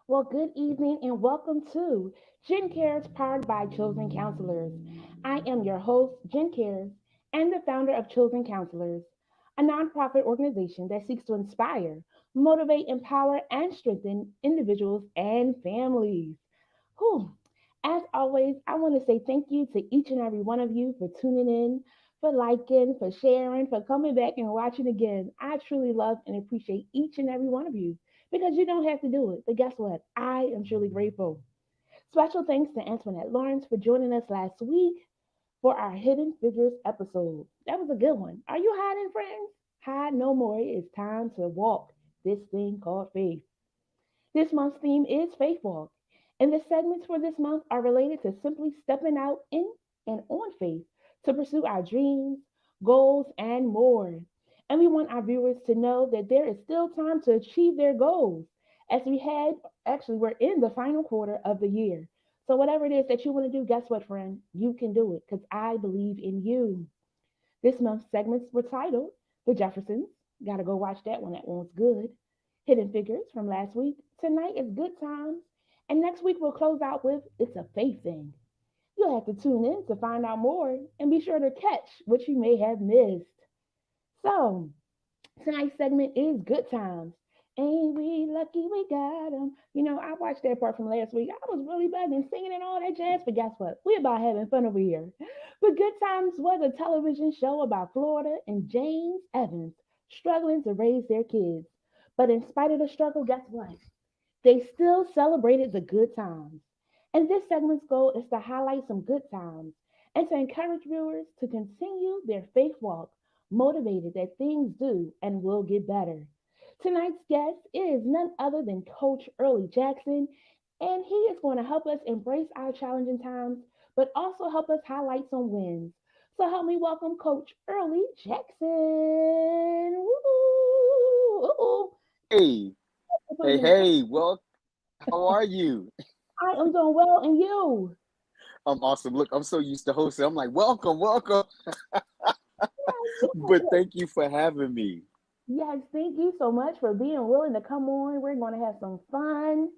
Well, good evening and welcome to Jen Cares powered by Chosen Counselors. I am your host, Jen Cares, and the founder of Chosen Counselors, a nonprofit organization that seeks to inspire, motivate, empower, and strengthen individuals and families. Whew. As always, I want to say thank you to each and every one of you for tuning in, for liking, for sharing, for coming back and watching again. I truly love and appreciate each and every one of you because you don't have to do it. But guess what? I am truly grateful. Special thanks to Antoinette Lawrence for joining us last week for our Hidden Figures episode. That was a good one. Are you hiding, friends? Hide no more. It's time to walk this thing called faith. This month's theme is Faith Walk, and the segments for this month are related to simply stepping out in and on faith to pursue our dreams, goals, and more. And we want our viewers to know that there is still time to achieve their goals as we're in the final quarter of the year. So, whatever it is that you want to do, guess what, friend? You can do it because I believe in you. This month's segments were titled The Jeffersons. Gotta go watch that one. That one was good. Hidden Figures from last week. Tonight is Good Times. And next week we'll close out with It's a Faith Thing. You'll have to tune in to find out more and be sure to catch what you may have missed. So, tonight's segment is Good Times. Ain't we lucky we got 'em? I watched that part from last week. I was really buzzing, singing and all that jazz, but guess what? We about having fun over here. But Good Times was a television show about Florida and James Evans struggling to raise their kids. But in spite of the struggle, guess what? They still celebrated the good times. And this segment's goal is to highlight some good times and to encourage viewers to continue their faith walk, motivated that things do and will get better. Tonight's guest is none other than Coach Early Jackson, and he is going to help us embrace our challenging times, but also help us highlight some wins. So help me welcome Coach Early Jackson. Woo! Hey, Put hey, him in the hey, well, how are you? I am doing well, and you? I'm awesome. Look, I'm so used to hosting. I'm like, welcome, welcome. Yes, But thank you for having me. yes, thank you so much for being willing to come on. We're going to have some fun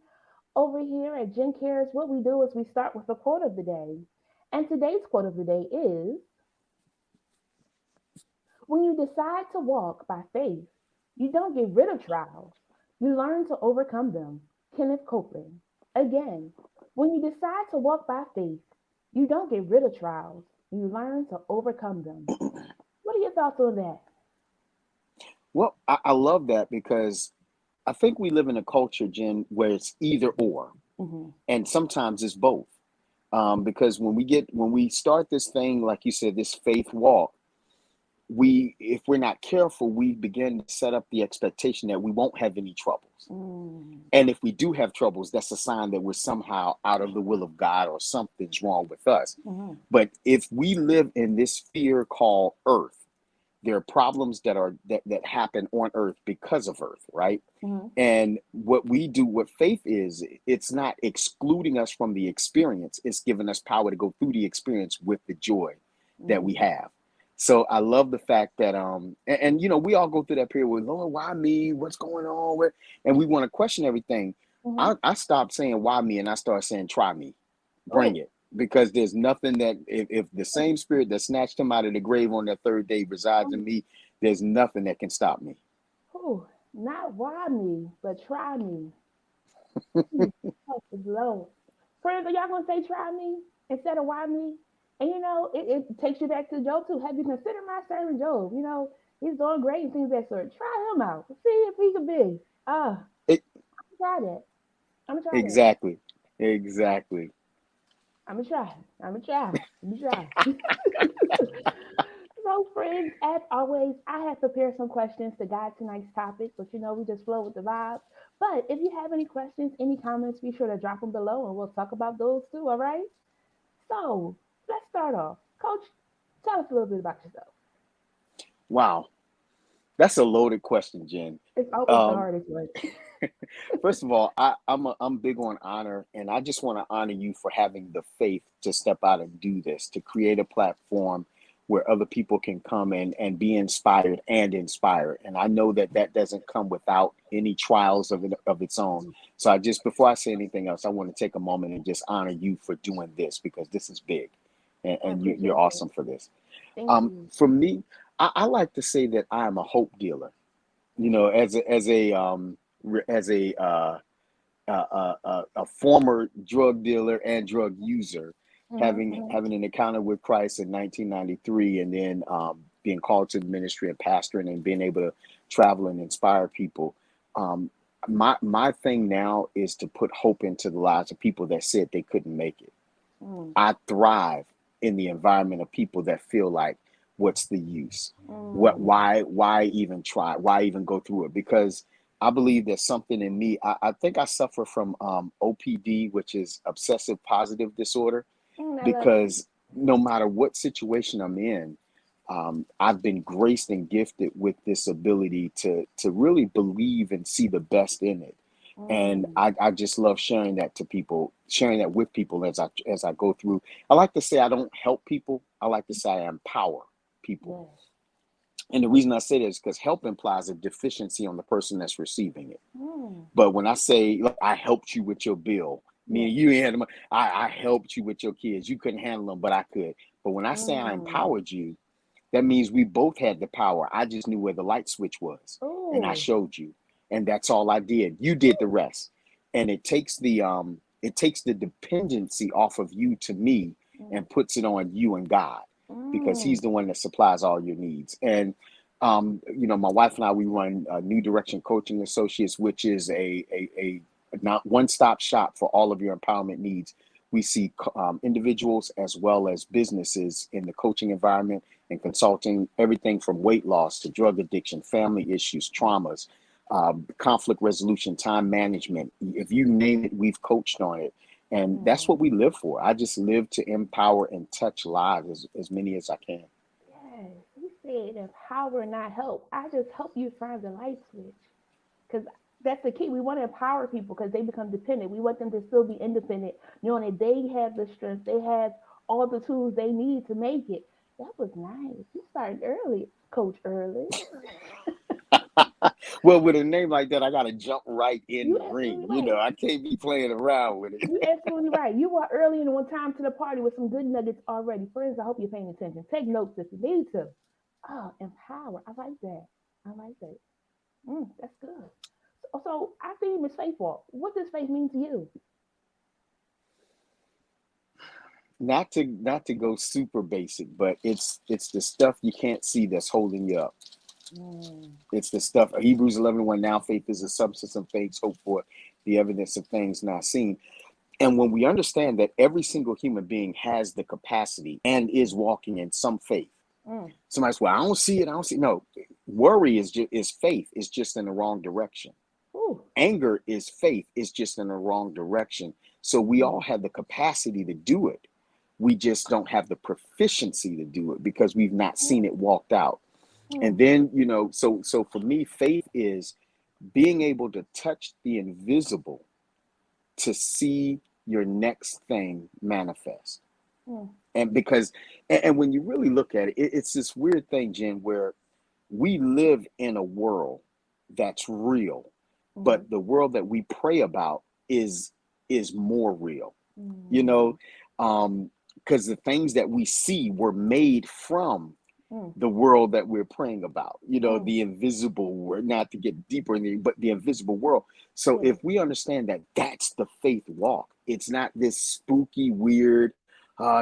over here at Jen Cares. What we do is we start with the quote of the day. And today's quote of the day is when you decide to walk by faith, you don't get rid of trials, you learn to overcome them. Kenneth Copeland. Again, when you decide to walk by faith, you don't get rid of trials, you learn to overcome them. What are your thoughts on that? Well, I love that because I think we live in a culture, Jen, where it's either or, Hmm. and sometimes it's both. Because when we start this thing, like you said, this faith walk, if we're not careful, we begin to set up the expectation that we won't have any troubles. Mm, And if we do have troubles, that's a sign that we're somehow out of the will of God or something's wrong with us. mhm, But if we live in this sphere called earth, there are problems that happen on earth because of earth, right? mhm, And what faith is, it's not excluding us from the experience, it's giving us power to go through the experience with the joy that we mhm, have. So I love the fact that we all go through that period where, Lord, why me? What's going on with, and we want to question everything. mhm. I stopped saying why me and I started saying try me, bring Oh, it, because there's nothing that if the same spirit that snatched him out of the grave on that third day resides in me, there's nothing that can stop me. oh, not why me, but try me. Mm, help is low. Friends, are y'all gonna say try me instead of why me? And it takes you back to Job too. Have you considered my servant Job? He's doing great and things of that sort. Try him out. See if he could be. It, Try that. I'm gonna try that. exactly, exactly. I'm gonna try. I'm gonna try. I'm gonna try. So, friends, as always, I have prepared some questions to guide tonight's topic, but we just flow with the vibes. But if you have any questions, any comments, be sure to drop them below and we'll talk about those too, all right? So, let's start off. Coach, tell us a little bit about yourself. Wow, that's a loaded question, Jen. It's always the Um, hardest one. First of all, I'm big on honor, and I just want to honor you for having the faith to step out and do this, to create a platform where other people can come and be inspired and inspired. And I know that that doesn't come without any trials of its own. So I just, before I say anything else, I want to take a moment and just honor you for doing this, because this is big, I and you're appreciate that. awesome for this. Thank you. For me, I like to say that I am a hope dealer. You Mm, know, as a former drug dealer and drug user, mhm. having an encounter with Christ in 1993, and then being called to the ministry and pastoring and being able to travel and inspire people. Um, my thing now is to put hope into the lives of people that said they couldn't make it. Mm, I thrive in the environment of people that feel like, what's the use? What, mm, why even try? Why even go through it? Because I believe there's something in me. I think I suffer from OPD, which is obsessive positive disorder, I love it. because no matter what situation I'm in, I've been graced and gifted with this ability to really believe and see the best in it. And Mm, I just love sharing that to people, sharing that with people as I go through. I like to say I don't help people. I like to say I empower people. yes. And the reason I say that is because help implies a deficiency on the person that's receiving it. Mm, But when I say, like, I helped you with your bill, meaning yes. you ain't had the money, I helped you with your kids. You couldn't handle them, but I could. But when I say I Mm. empowered you, that means we both had the power. I just knew where the light switch was, and I Oh. showed you. And that's all I did. You did the rest. And it takes the dependency off of you to me Mm, and puts it on you and God, because mm, he's the one that supplies all your needs. And you know, my wife and I, we run New Direction Coaching Associates, which is a not one-stop shop for all of your empowerment needs. We see individuals as well as businesses in the coaching environment and consulting, everything from weight loss to drug addiction, family issues, traumas, conflict resolution, time management. If you name it, we've coached on it. And that's mm. what we live for. I just live to empower and touch lives as many as I can. Yes. You said empower, not help. I just help you find the light switch. Because that's the key. We want to empower people because they become dependent. We want them to still be independent, knowing that they have the strength, they have all the tools they need to make it. That was nice. You started early, Coach Early. Well, with a name like that, I got to jump right in You the ring. absolutely You right. know, I can't be playing around with it. You absolutely right. You are early and on time to the party with some good nuggets already. Friends, I hope you're paying attention. Take notes if you need to. Oh, empower. I like that. I like that. That's good. So our theme is faith walk. What does faith mean to you? Not to go super basic, but it's the stuff you can't see that's holding you up. Mm, It's the stuff. Hebrews 11:1. Now faith is the substance of things hoped for, the evidence of things not seen. And when we understand that every single human being has the capacity and is walking in some faith, mm. somebody's, well, I don't see it. I don't see. No, worry is faith. Is just in the wrong direction. Ooh. Anger is faith. Is just in the wrong direction. So we Mm, all have the capacity to do it. We just don't have the proficiency to do it because we've not seen mm, it walked out. And mm, then, you know, so for me, faith is being able to touch the invisible to see your next thing manifest. mm, And because, and when you really look at it, it's this weird thing, Jen, where we live in a world that's real, mm, but the world that we pray about is more real. You know, mm, because the things that we see were made from mm, the world that we're praying about, you know, mm. the invisible world, not to get deeper in the, but the invisible world. So Yeah. if we understand that that's the faith walk, it's not this spooky, weird,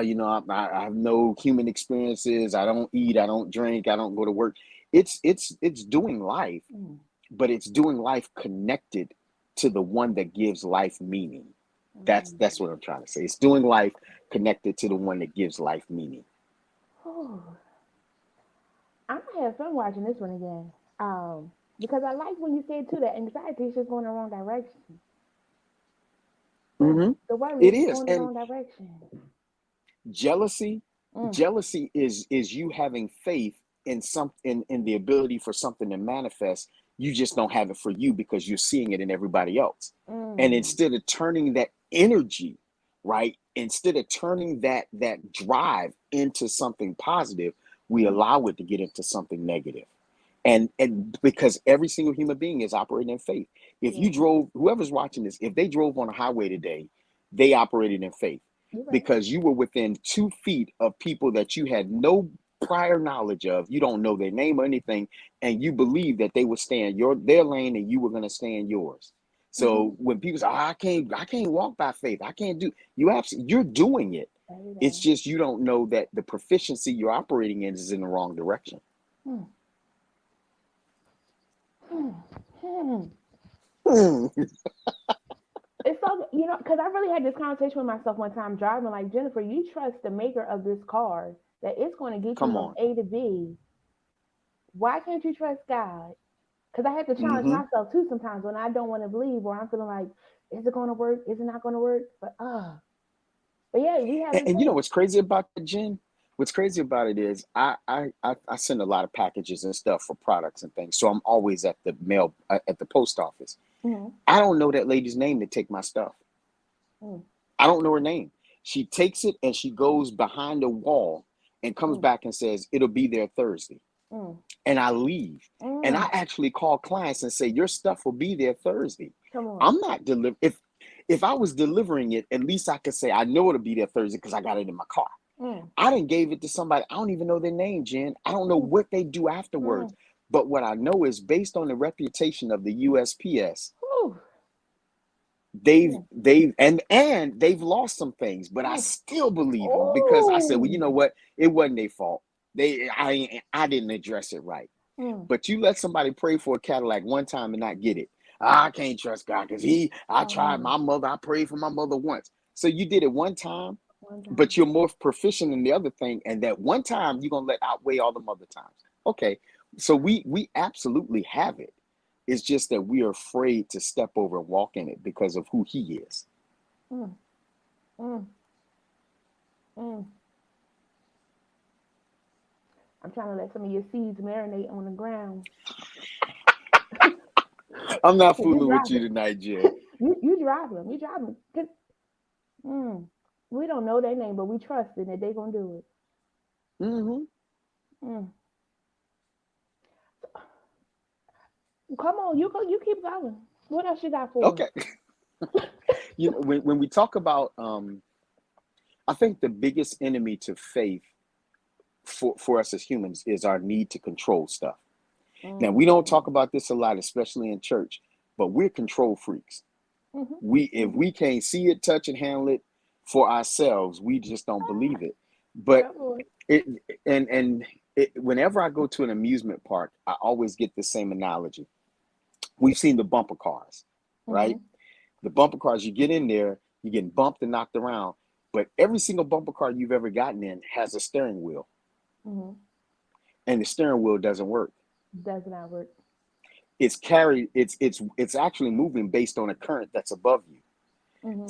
you know, I have no human experiences. I don't eat, I don't drink, I don't go to work. It's doing life, Mm, but it's doing life connected to the one that gives life meaning. That's mm. what I'm trying to say. It's doing life connected to the one that gives life meaning. Whew. I'm gonna have fun watching this one again. Because I like when you said too that anxiety is just going the wrong direction. Mm-hmm. The worry It is is. going the And wrong direction. jealousy, Mm, jealousy is you having faith in in the ability for something to manifest. You just don't have it for you because you're seeing it in everybody else. And mm, instead of turning that energy, right, instead of turning that drive into something positive, we allow it to get into something negative. And because every single human being is operating in faith. If you Yeah, drove, whoever's watching this, if they drove on a highway today, they operated in faith you're right. because you were within 2 feet of people that you had no prior knowledge of. You don't know their name or anything, and you believe that they would stay in their lane and you were going to stay in yours. Mm-hmm. So when people say, oh, I can't walk by faith, I can't do, you're doing it. Every day. It's just you don't know that the proficiency you're operating in is in the wrong direction. Hmm. Hmm. Hmm. It's so, because I really had this conversation with myself one time driving. Like, Jennifer, you trust the maker of this car that it's going to get you Come from on. A to B. Why can't you trust God? Because I have to challenge Hmm. myself too sometimes when I don't want to believe or I'm feeling like, is it going to work? Is it not going to work? But yeah, we have And you know faith. what's crazy about that, Jen? What's crazy about it is I send a lot of packages and stuff for products and things, so I'm always at the at the post office. Mm-hmm. I don't know that lady's name to take my stuff. Mm-hmm. I don't know her name. She takes it and she goes behind a wall and comes Mm-hmm. back and says it'll be there Thursday. Mm-hmm. And I leave. And I Mm. actually call clients and say your stuff will be there Thursday. Come on. I'm not delivering. If I was delivering it, at least I could say I know it'll be there Thursday because I got it in my car. Mm. I didn't gave it to somebody. I don't even know their name, Jen. I don't know Mm. what they do afterwards. Mm. But what I know is based on the reputation of the USPS, Whew. they've Mm. they've and they've lost some things, but I Mm. still believe them because I said, well, you Oh. know what? It wasn't their fault. I didn't address it right. Mm. But you let somebody pray for a Cadillac one time and not get it. I can't trust God because I tried Oh. my mother. I prayed for my mother once. So you did it one time, One but time. you're more proficient in the other thing. And that one time you're gonna let outweigh all the other times. Okay. So we absolutely have it. It's just that we are afraid to step over and walk in it because of who he is. Mm. Mm. Mm. I'm trying to let some of your seeds marinate on the ground. I'm not Cause you fooling with drive you it. tonight, Jen. You drive them. You drive them. 'Cause, we don't know their name, but we trust in that they gonna do it. Mm-hmm. Mm. Come on, you go. You keep going. What else you got for us? Okay. You know, when we talk about I think the biggest enemy to faith for us as humans is our need to control stuff. Now, we don't talk Mm. about this a lot, especially in church, but we're control freaks. Mhm. If Mhm. we can't see it, touch and handle it for ourselves, we just don't believe it. But Yeah, boy. it whenever I go to an amusement park, I always get the same analogy. We've seen the bumper cars, right? Mhm. The bumper cars, you get in there, you're getting bumped and knocked around, but every single bumper car you've ever gotten in has a steering wheel, Mhm. and the steering wheel doesn't work. Does not work. It's actually moving based on a current that's above you. Mhm.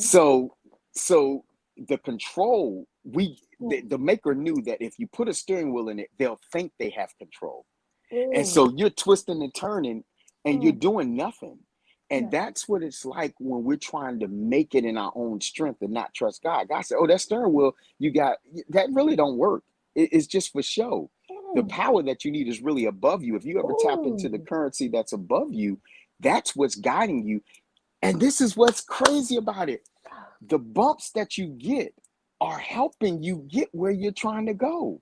So the control, Mm. the maker knew that if you put a steering wheel in it, they'll think they have control. And Ooh. so you're twisting and turning and you're Mm. doing nothing. And No. that's what it's like when we're trying to make it in our own strength and not trust God. God said, oh, that steering wheel you got, that really don't work. It's just for show. The Mm. power that you need is really above you. If you ever tap into the Ooh. currency that's above you, that's what's guiding you. And this is what's crazy about it. The bumps that you get are helping you get where you're trying to go.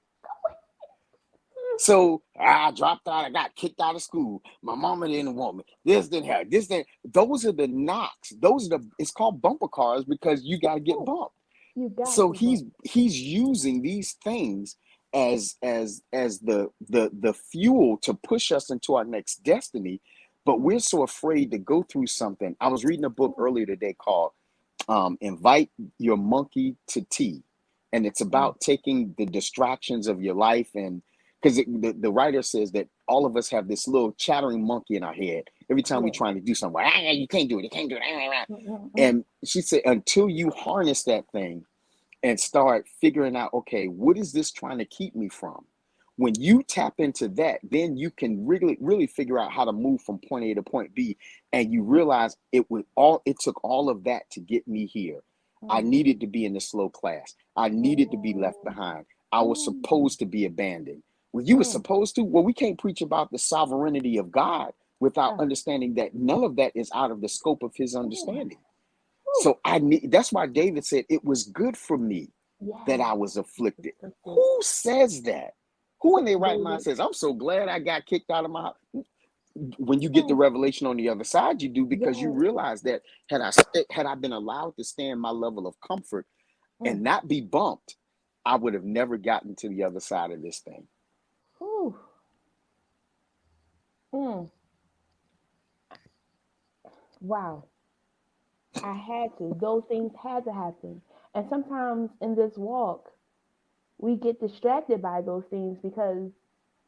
So I dropped out. I got kicked out of school. My mama didn't want me. This didn't happen. This didn't. Those are the knocks. Those are the. It's called bumper cars because you got to get Mm. bumped. You got to So get bumped. he's using these things as the fuel to push us into our next destiny. But Mm. we're so afraid to go through something. I was reading a book Mm. earlier today called "Invite Your Monkey to Tea," and it's Mm. about taking the distractions of your life. And because the writer says that all of us have this little chattering monkey in our head every time we're Yeah. trying to do something. Ah, you can't do it. You can't do it. Mm. Mm. Mm. And she said, until you harness that thing and start figuring out, okay, what is this trying to keep me from? When you tap into that, then you can really figure out how to move from point A to point B. And you realize it took all of that to get me here. I Mm. needed to be in the slow class. I needed to be left Mm. behind. I was Mm. supposed to be abandoned. Well, you were Mm. supposed to. Well, we can't preach about the sovereignty of God without Uh, understanding that none of that is out of the scope of his ooh, understanding. ooh. So I need, that's why David said it was good for me that Yes. I was afflicted. Restricted. Who says that? Who in their right mind David. says, I'm so glad I got kicked out of my house? When you get the Mm. revelation on the other side, you do, because you Yes. realize that had I been allowed to stay in my level of comfort and Mm. not be bumped, I would have never gotten to the other side of this thing. Ooh. Mm. Wow. I had to. Those things had to happen. And sometimes in this walk, we get distracted by those things because,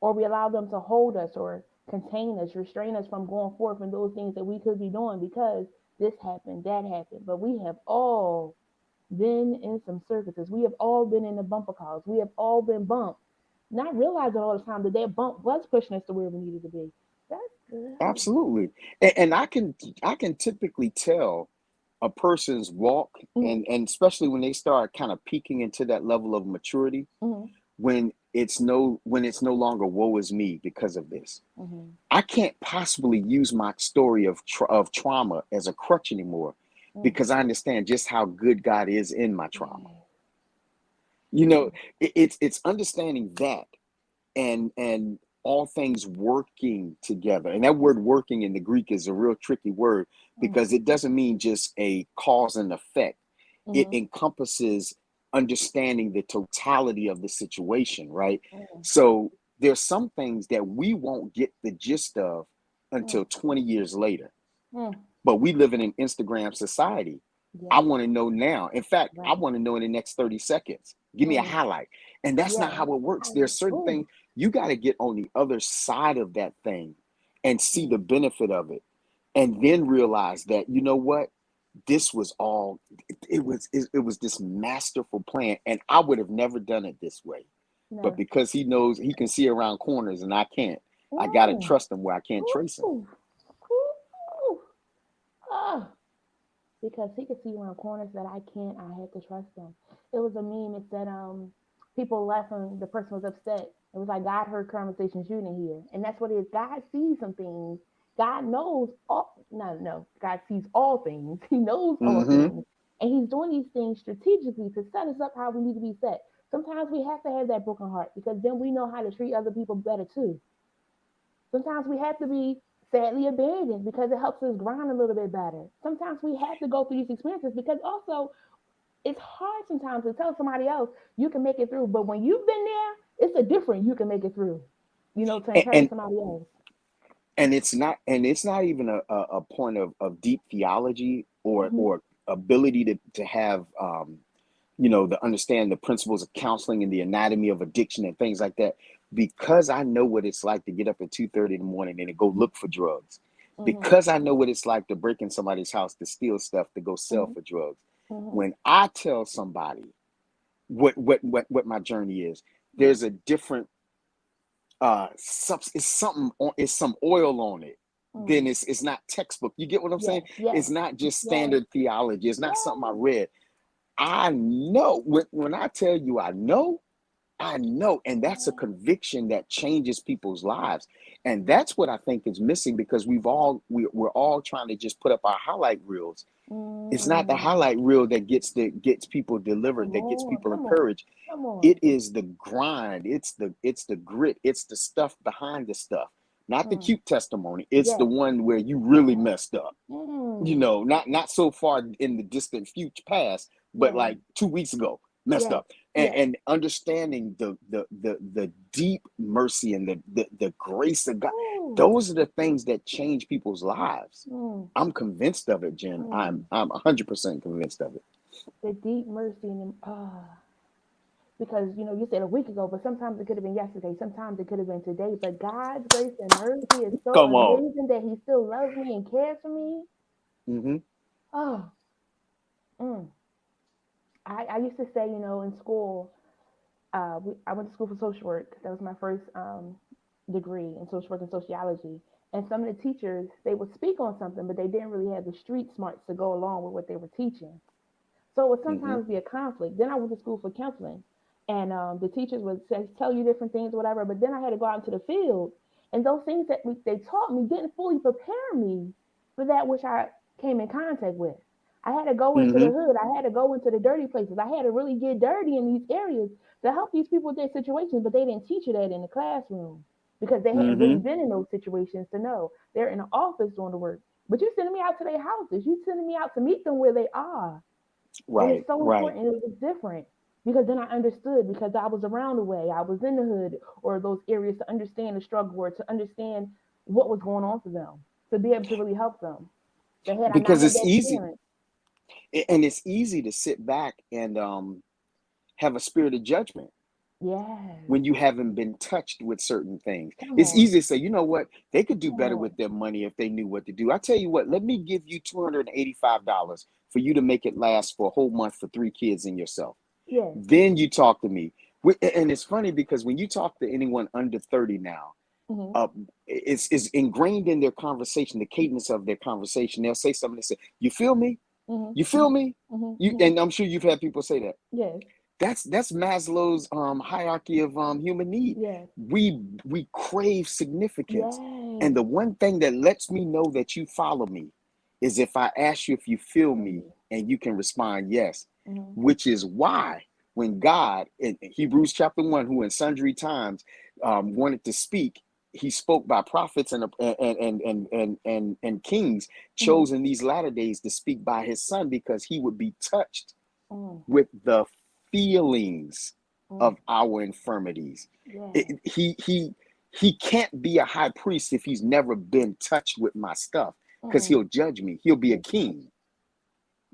or we allow them to hold us or contain us, restrain us from going forth in those things that we could be doing because this happened, that happened. But we have all been in some circuses. We have all been in the bumper cars. We have all been bumped. Not realizing all the time that that bump was pushing us to where we needed to be. That's good. Absolutely. And I can typically tell a person's walk, Mm-hmm. and especially when they start kind of peaking into that level of maturity, Mm-hmm. when it's no longer woe is me because of this. Mm-hmm. I can't possibly use my story of trauma as a crutch anymore, Mm. because I understand just how good God is in my trauma. Yeah. You know, Ooh. it's understanding that, and all things working together. And that word working in the Greek is a real tricky word, Mm. because it doesn't mean just a cause and effect. It Mm-hmm. encompasses understanding the totality of the situation, right? Mm. So there's some things that we won't get the gist of Mm. until 20 years later. Mm. But we live in an Instagram society. I Yes. want to know now. In fact, I Right. want to know in the next 30 seconds. Give me a Mm. highlight. And that's not Yes. how it works. Oh, There's certain ooh. things you got to get on the other side of that thing and see the Mm. benefit of it. And then realize that, you know what? This was all, it was this masterful plan. And I would have never done it this way. But No. because he knows he can see around corners and I can't, I got to Mm. trust him where I can't trace him. Ooh. Ooh. Oh. Because he could see around corners that I can't. I had to trust him. It was a meme. It said, people laughing. The person was upset. It was like God heard conversations you didn't hear, and that's what it is. God sees some things. God knows all. No, no. God sees all things. He knows all Mm-hmm. things, and He's doing these things strategically to set us up how we need to be set. Sometimes we have to have that broken heart because then we know how to treat other people better too. Sometimes we have to be sadly abandoned because it helps us grind a little bit better. Sometimes we have to go through these experiences because also it's hard sometimes to tell somebody else you can make it through. But when you've been there, it's a different you can make it through, to And, encourage and somebody else. and it's not even a point of deep theology or Hmm. ability to have to understand the principles of counseling and the anatomy of addiction and things like that, because I know what it's like to get up at 2:30 in the morning and to go look for drugs, Hmm. because I know what it's like to break in somebody's house to steal stuff to go sell Hmm. for drugs. Hmm. When I tell somebody what my journey is, Yeah. there's a different it's something on, it's some oil on it. Mm. Then it's not textbook. You get what I'm saying? Yes. Yes. It's not just Yes. standard theology. It's not something I Yes. read. I know when I tell you I know, and that's a conviction that changes people's lives, and that's what I think is missing, because we're all trying to just put up our highlight reels. It's not the Mm. highlight reel that gets people delivered, Come that gets on. people Come on. encouraged. Come on. It is the grind, it's the grit, it's the stuff behind the stuff, not the Mm. cute testimony. It's the Yes. one where you really Yes. messed up, Mm. not so far in the distant future past, but Yeah. like 2 weeks ago, messed Yes. up. and, Yes. and understanding the deep mercy and the grace of God. Ooh. Those are the things that change people's lives. Mm. I'm convinced of it, Jen. I'm Mm. I'm 100% convinced of it. The deep mercy in them. Because you said a week ago, but sometimes it could have been yesterday, sometimes it could have been today. But God's grace and mercy is so Come on. amazing that He still loves me and cares for me. Mm-hmm. Oh, mm. I used to say, in school, I went to school for social work. That was my first degree in social work and sociology. And some of the teachers, they would speak on something, but they didn't really have the street smarts to go along with what they were teaching. So it would Mm-hmm. sometimes be a conflict. Then I went to school for counseling. and the teachers would tell you different things, or whatever. But then I had to go out into the field, and those things that they taught me didn't fully prepare me for that which I came in contact with. I had to go into the Mm-hmm. hood. I had to go into the dirty places. I had to really get dirty in these areas to help these people with their situations. But they didn't teach you that in the classroom because they hadn't really Mm-hmm. been in those situations to know. They're in the office doing the work. But you sending me out to their houses. You sending me out to meet them where they are. And Right. it's so Right. important. It was different because then I understood because I was around the way. I was in the hood or those areas to understand the struggle or to understand what was going on for them, to be able to really help them. But had I not Because had it's that easy, experience, and it's easy to sit back and have a spirit of judgment yes, when you haven't been touched with certain things. come It's on, easy to say, you know what, they could do come better on, with their money if they knew what to do. I tell you what, let me give you $285 for you to make it last for a whole month for 3 kids and yourself. yes, Then you talk to me. And it's funny because when you talk to anyone under 30 now, mm-hmm, uh, it's ingrained in their conversation, the cadence of their conversation. They'll say something, they say, you feel me? mm-hmm, You feel me? mm-hmm, You, mm-hmm. and I'm sure you've had people say that. Yes, That's Maslow's hierarchy of human need. yes, We crave significance, and yes, the one thing that lets me know that you follow me is if I ask you if you feel feel me me, and you can respond yes, mm-hmm, which is why when God in Hebrews chapter 1, who in sundry times wanted to speak, he spoke by prophets and kings, mm-hmm, chose in these latter days to speak by his son because he would be touched mm, with the feelings mm, of our infirmities. yes, He can't be a high priest if he's never been touched with my stuff, because mm-mm, he'll judge me. He'll be a yes, king.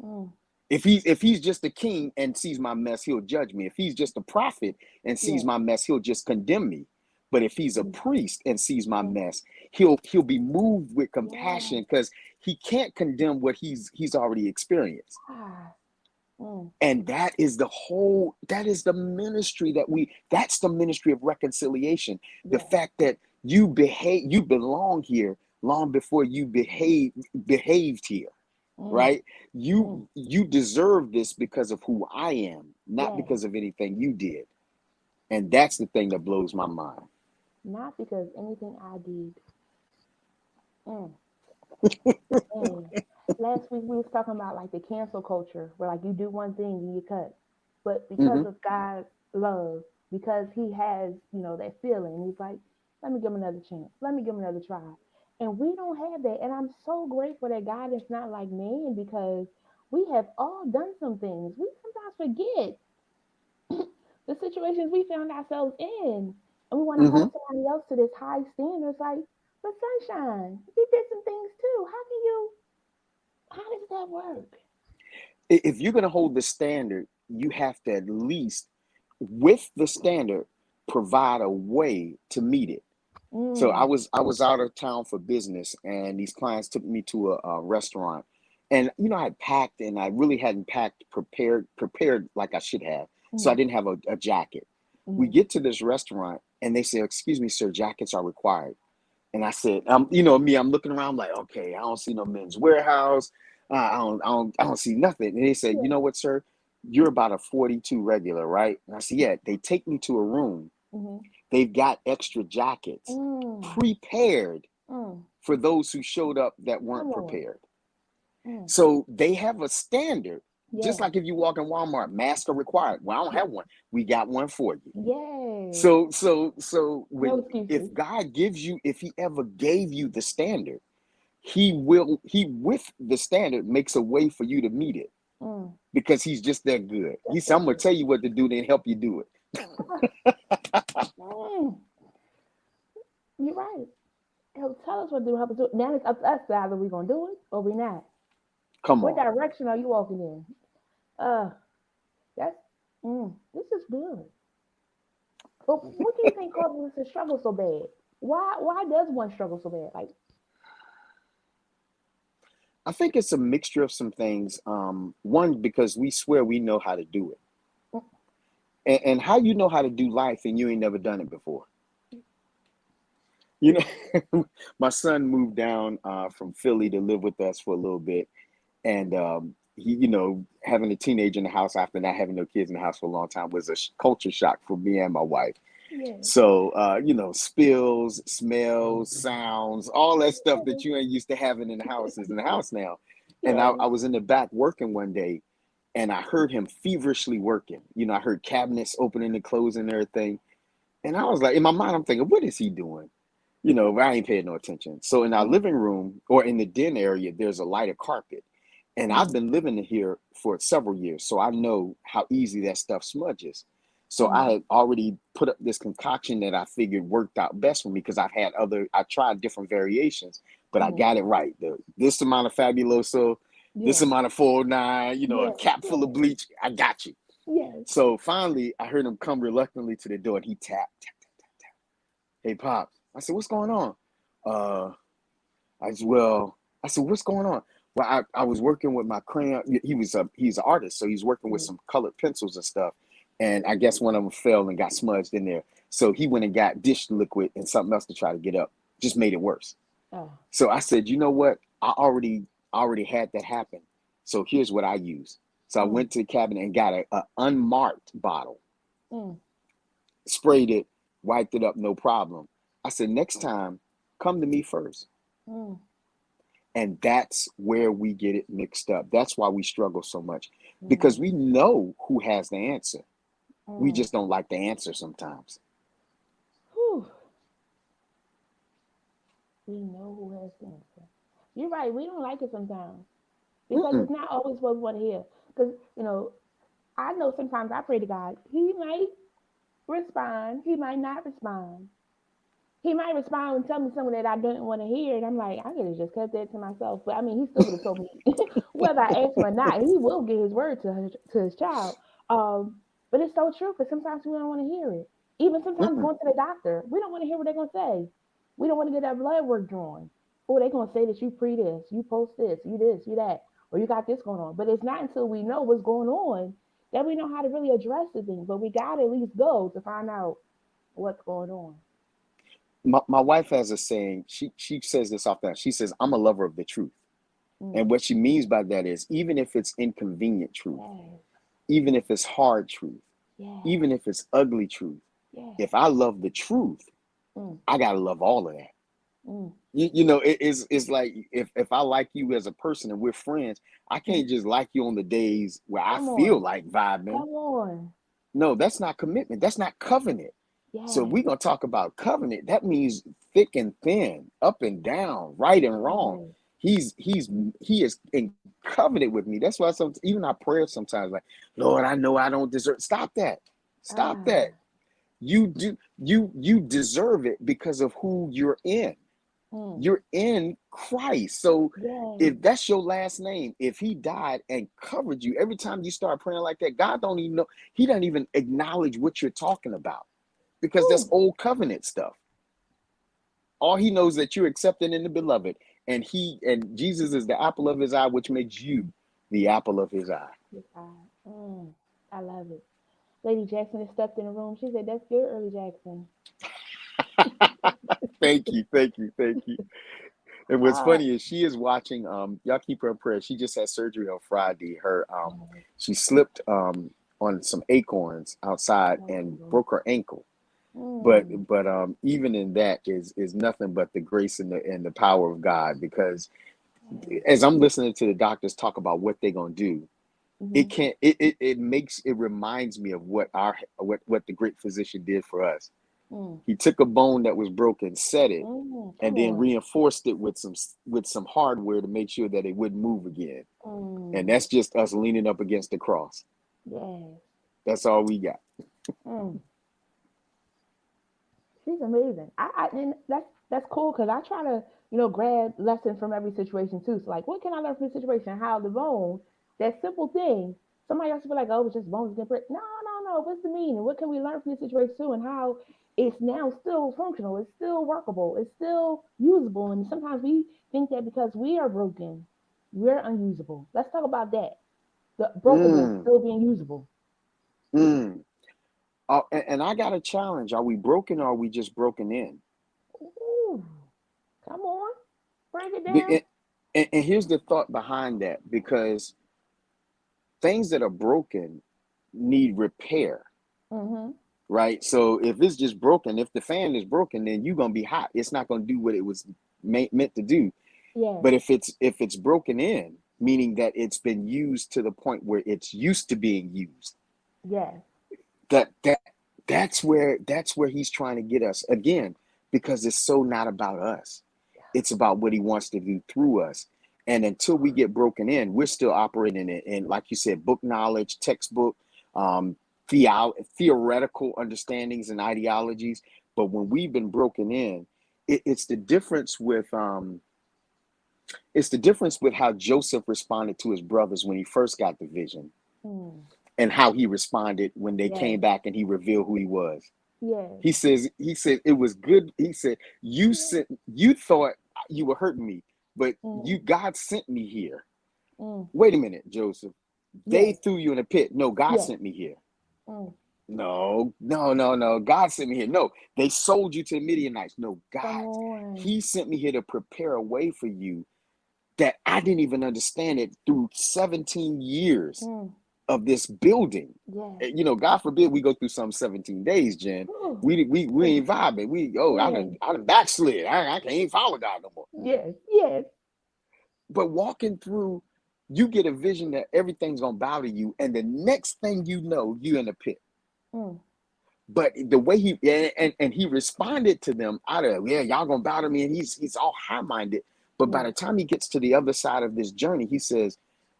mm, If he's just a king and sees my mess, he'll judge me. If he's just a prophet and sees yes, my mess, he'll just condemn me. But if he's a mm, priest and sees my mm, mess, he'll be moved with compassion yes, because he can't condemn what he's already experienced. ah, mm, And that is the ministry that's the ministry of reconciliation. The yes, fact that you belong here long before you behaved here, mm, right? mm, You deserve this because of who I am, not yes. because of anything you did. And that's the thing that blows my mind. Not because anything I did. Mm, mm. Last week we was talking about like the cancel culture, where like you do one thing and you cut, but because Mm-hmm. of God's love, because He has that feeling, He's like, let me give him another chance, let me give him another try, and we don't have that, and I'm so grateful that God is not like man because we have all done some things. We sometimes forget the situations we found ourselves in. And we want to Mm-hmm. hold somebody else to this high standard. It's like, but sunshine, you did some things too. How does that work? If you're going to hold the standard, you have to at least, with the standard, provide a way to meet it. So I Mm, was I was out of town for business, and these clients took me to a restaurant, and I had packed, and I really hadn't packed prepared like I should have, so I mm, didn't have a jacket. We mm, get to this restaurant, and they say, "Excuse me, sir, jackets are required." And I said, me, I'm looking around like, okay, I don't see no Men's Warehouse, I don't see nothing. And they said, you yeah. know what, sir, you're about a 42 regular, right? And I said, yeah. They take me to a room. Mm-hmm. They've got extra jackets Mm, prepared mm, for those who showed up that come weren't on. prepared. Mm, So they have a standard, just yeah. like if you walk in Walmart, masks are required. Well, I don't have one. We got one for you. Yes. So No when excuses. if God gives you, if He ever gave you the standard, He with the standard makes a way for you to meet it Mm, because He's just that good. He that's said, that I'm gonna good. tell you what to do, then help you do it. Mm, you're right. He'll tell us what to do, help us do it. Now it's up to us to either we're going to do it or we're not. Come What on. direction are you walking in? Uh, that's, this is good. But what do you think causes us to struggle so bad? Why does one struggle so bad? Like, I think it's a mixture of some things. One, because we swear we know how to do it. mm, And how you know how to do life and you ain't never done it before. You know, my son moved down from Philly to live with us for a little bit, and having a teenager in the house after not having no kids in the house for a long time was a culture shock for me and my wife. Yes. So, spills, smells, sounds, all that stuff that you ain't used to having in the house is in the house now. And I, Yes. I was in the back working one day, and I heard him feverishly working. I heard cabinets opening and closing and everything. And I was like, in my mind, I'm thinking, what is he doing? But I ain't paying no attention. So in our Mm, living room or in the den area, there's a lighter carpet. And I've mm, been living here for several years, so I know how easy that stuff smudges. So I mm, had already put up this concoction that I figured worked out best for me because I tried different variations, but I mm. got it right. This amount of Fabuloso, this Yes. amount of 409, a Yes. cap full of Yes. bleach. I got you. Yes. So finally, I heard him come reluctantly to the door, and he tapped. Hey, Pops. I said, what's going on? Uh, I said, what's going on? Well, I was working with my crayon. He's an artist, so he's working with Mm. some colored pencils and stuff. And I guess one of them fell and got smudged in there. So he went and got dish liquid and something else to try to get up. Just made it worse. Oh. So I said, you know what? I already had that happen. So here's what I use. So I Mm, went to the cabinet and got a unmarked bottle, mm, sprayed it, wiped it up, no problem. I said, next time, come to me first. mm, And that's where we get it mixed up. That's why we struggle so much because mm, we know who has the answer. We mm. just don't like the answer sometimes. Whew. We know who has the answer. You're right. We don't like it sometimes because Mm-mm, it's not always what we want to hear. Because, I know sometimes I pray to God. He might respond. He might not respond. He might respond and tell me something that I didn't want to hear. And I'm like, I could have just kept that to myself. But I mean, he still would have told me whether I asked him or not. He will get his word to his child. But it's so true because sometimes we don't want to hear it. Even sometimes mm-mm. going to the doctor, we don't want to hear what they're going to say. We don't want to get that blood work drawn. Oh, they're going to say that you pre this, you post this, you that, or you got this going on. But it's not until we know what's going on that we know how to really address the thing. But we got to at least go to find out what's going on. My wife has a saying. She says this often. She says, "I'm a lover of the truth," Mm. and what she means by that is, even if it's inconvenient truth, Yes, even if it's hard truth, yes, even if it's ugly truth, yes. if I love the truth, Mm, I gotta love all of that. mm. It's like if I like you as a person and we're friends, I Mm. can't just like you on the days where I Come feel on. like vibing. Come on. No, that's not commitment. That's not covenant. So if Yes. we're gonna talk about covenant, that means thick and thin, up and down, right and wrong. Yes. He is in covenant with me. That's why even our prayers sometimes like, Lord, I know I don't deserve. Stop that. Stop that. Ah. You deserve it because of who you're in. Mm. You're in Christ. So Yes. if that's your last name, if he died and covered you, every time you start praying like that, God don't even know, he doesn't even acknowledge what you're talking about because that's Whew. old covenant stuff. All he knows that you're accepted in the beloved, and Jesus is the apple of his eye, which makes you the apple of his eye. Yes, I love it. Lady Jackson is stepped in the room. She said, "That's good, early Jackson." Thank you, thank you, thank you. And what's Ah. funny is she is watching. Y'all keep her in prayer. She just had surgery on Friday. Oh, She slipped on some acorns outside and oh. broke her ankle. But Mm. but even in that is nothing but the grace and the power of God. Because Yes. as I'm listening to the doctors talk about what they're gonna do, it Mm-hmm. can't. It reminds me of what the great physician did for us. Mm. He took a bone that was broken, set it, Mm. and Come then on. reinforced it with some hardware to make sure that it wouldn't move again. And Mm. that's just us leaning up against the cross. Yes. That's all we got. Mm. She's amazing. And that's cool because I try to grab lessons from every situation too. So like, what can I learn from this situation? How the bone, that simple thing. Somebody else will be like, oh, it's just bones getting break. No, no, no. What's the meaning? What can we learn from this situation too? And how it's now still functional. It's still workable. It's still usable. And sometimes we think that because we are broken, we're unusable. Let's talk about that. The brokenness Mm, still being usable. mm. And I got a challenge. Are we broken or are we just broken in? Ooh, come on, break it down. And here's the thought behind that, because things that are broken need repair, Mm-hmm. right? So if it's just broken, if the fan is broken, then you're gonna be hot. It's not gonna do what it was meant to do. Yes. But if it's broken in, meaning that it's been used to the point where it's used to being used, Yes. that that that's where he's trying to get us again, because it's so not about us. It's about what he wants to do through us. And until we get broken in, we're still operating in, like you said, book knowledge, textbook, um, theoretical understandings and ideologies. But when we've been broken in, it's the difference with how Joseph responded to his brothers when he first got the vision, Mm. and how he responded when they came Yes. back and he revealed who he was. Yes. He said it was good. He said, you thought you were hurting me, but Mm. God sent me here. Mm. Wait a minute, Joseph. They Yes. threw you in a pit. No, God Yes. sent me here. Mm. No, no, no, no. God sent me here. No, they sold you to the Midianites. No, Come God, on. he sent me here to prepare a way for you that I didn't even understand it through 17 years Mm. of this building. Yes. God forbid we go through some 17 days, Jen. Ooh. We ain't vibing. Yes. I done backslid. I can't even follow God no more. Yes. Yes. But walking through, you get a vision that everything's gonna bow to you, and the next thing you know, you in a pit. Mm. But the way and he responded to them out of, yeah, y'all gonna bow to me, and he's all high-minded. But by Yes. the time he gets to the other side of this journey, he says,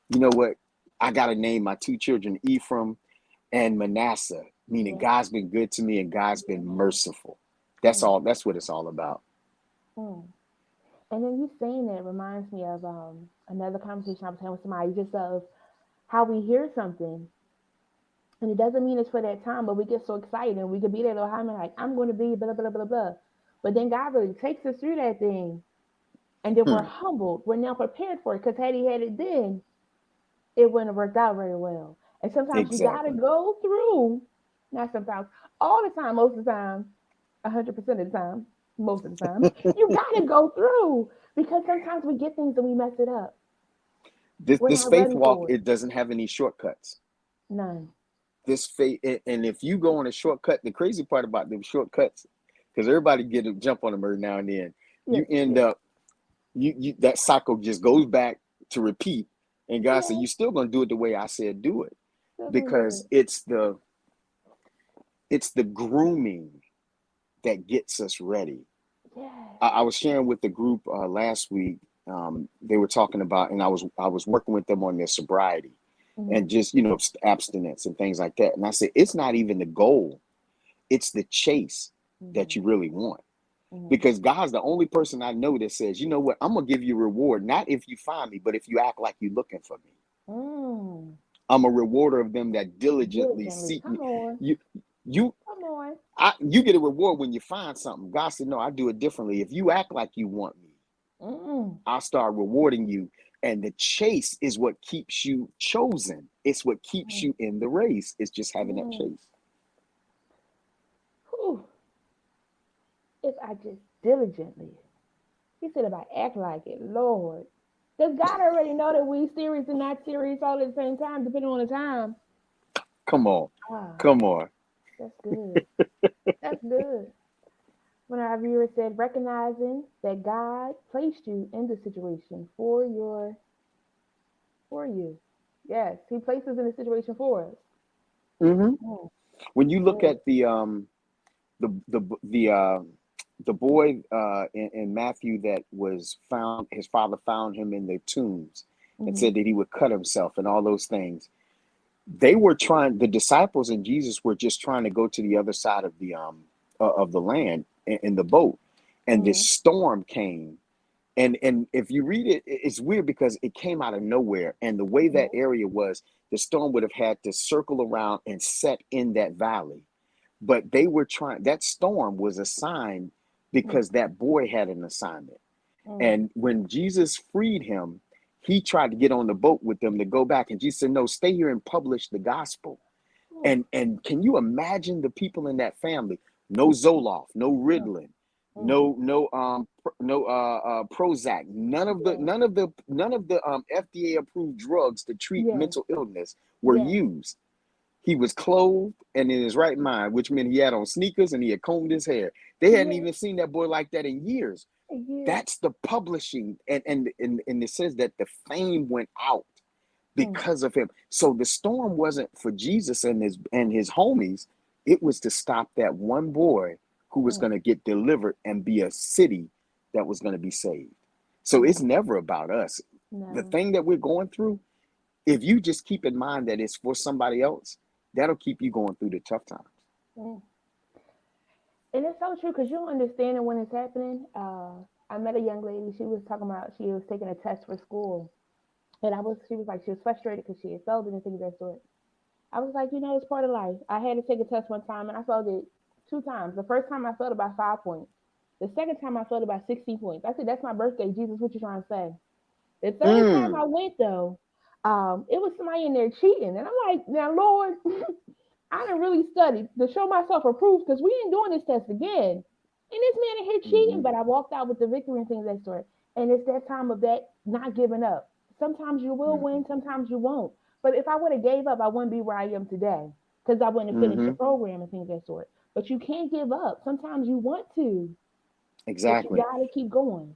you know what? I gotta name my two children Ephraim and Manasseh, meaning Yes. God's been good to me and God's been Yes. merciful. That's Mm. all. That's what it's all about. Mm. And then you saying that reminds me of another conversation I was having with somebody, just of how we hear something, and it doesn't mean it's for that time, but we get so excited and we could be there the whole time and like, I'm going to be blah blah blah blah. But then God really takes us through that thing, and then we're Hmm. humbled. We're now prepared for it, because had He had it then, it wouldn't have worked out very well. And sometimes you got to Exactly. go through, not sometimes, all the time, most of the time, 100% of the time, most of the time, you got to go through, because sometimes we get things and we mess it up. We're This not faith ready walk, for it. it doesn't have any shortcuts. None. This faith, and if you go on a shortcut, the crazy part about them shortcuts, because everybody get a jump on them every now and then, Yes, you end yes, up, you that cycle just goes back to repeat. And God said, yes. you're still gonna do it the way I said do it, Still gonna do because it. it's the grooming that gets us ready. Yes. I was sharing with the group last week. They were talking about, and I was working with them on their sobriety Mm-hmm. and just abstinence and things like that. And I said, it's not even the goal; it's the chase that Mm-hmm. you really want. Mm-hmm. Because God's the only person I know that says, you know what, I'm gonna give you a reward, not if you find me, but if you act like you're looking for me. Mm. I'm a rewarder of them that diligently Diligently. seek me. Come on. You, you, Come on. you get a reward when you find something. God said, no, I do it differently. If you act like you want me, Mm-mm. I'll start rewarding you. And the chase is what keeps you chosen. It's what keeps Mm. you in the race. It's just having that Mm. chase. Whew. If I just diligently. He said if I act like it, Lord. Does God already know that we serious and not serious all at the same time, depending on the time? Come on. Ah, Come on. that's good. That's good. When our viewer said, recognizing that God placed you in the situation for you. Yes, He places in the situation for us. Hmm. Mm, When you look good. at the boy in Matthew that was found, his father found him in the tombs and Mm-hmm. said that he would cut himself and all those things. The disciples and Jesus were just trying to go to the other side of the land in the boat, and this Mm-hmm. storm came. And if you read it, it's weird because it came out of nowhere. And the way that Mm-hmm. area was, the storm would have had to circle around and set in that valley. But they were trying, that storm was assigned because that boy had an assignment. Mm-hmm. And when Jesus freed him, he tried to get on the boat with them to go back. And Jesus said, no, stay here and publish the gospel. Mm-hmm. And can you imagine the people in that family? No Zoloft, no Ritalin, Mm-hmm. no Prozac, none of the Yes. FDA approved drugs to treat Yes. mental illness were Yes. used. He was clothed and in his right mind, which meant he had on sneakers and he had combed his hair. They hadn't Yes. even seen that boy like that in years. Yes. That's the publishing, and it says that the fame went out Mm, because of him. So the storm wasn't for Jesus and his homies. It was to stop that one boy who was mm, going to get delivered and be a city that was going to be saved. So it's mm. never about us. The No. thing that we're going through, if you just keep in mind that it's for somebody else, that'll keep you going through the tough times. Mm. And it's so true because you don't understand it when it's happening. I met a young lady. She was talking about she was taking a test for school, and she was like she was frustrated because she had failed it and things of that sort. I was like, it's part of life. I had to take a test one time and I failed it two times. The first time I failed it by 5 points. The second time I failed it by 16 points. I said, that's my birthday. Jesus, what you trying to say? The third time Mm, I went though, it was somebody in there cheating. And I'm like, now Lord, I didn't really study to show myself approved because we ain't doing this test again. And this man in here cheating, mhm, but I walked out with the victory and things of that sort. And it's that time of that not giving up. Sometimes you will mhm, win, sometimes you won't. But if I would have gave up, I wouldn't be where I am today because I wouldn't have finished the mhm. program and things of that sort. But you can't give up. Sometimes you want to, but you Exactly. gotta keep going.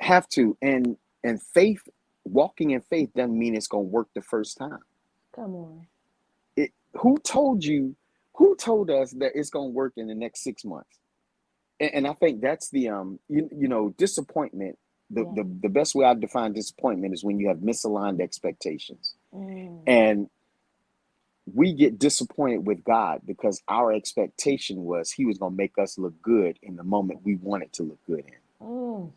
Have to. And faith, walking in faith doesn't mean it's going to work the first time. Come on. Who told you, who told us that it's going to work in the next 6 months? And I think that's the disappointment. The, Yeah. the the best way I define disappointment is when you have misaligned expectations. Mm. And we get disappointed with God because our expectation was he was going to make us look good in the moment we wanted to look good in. Mm.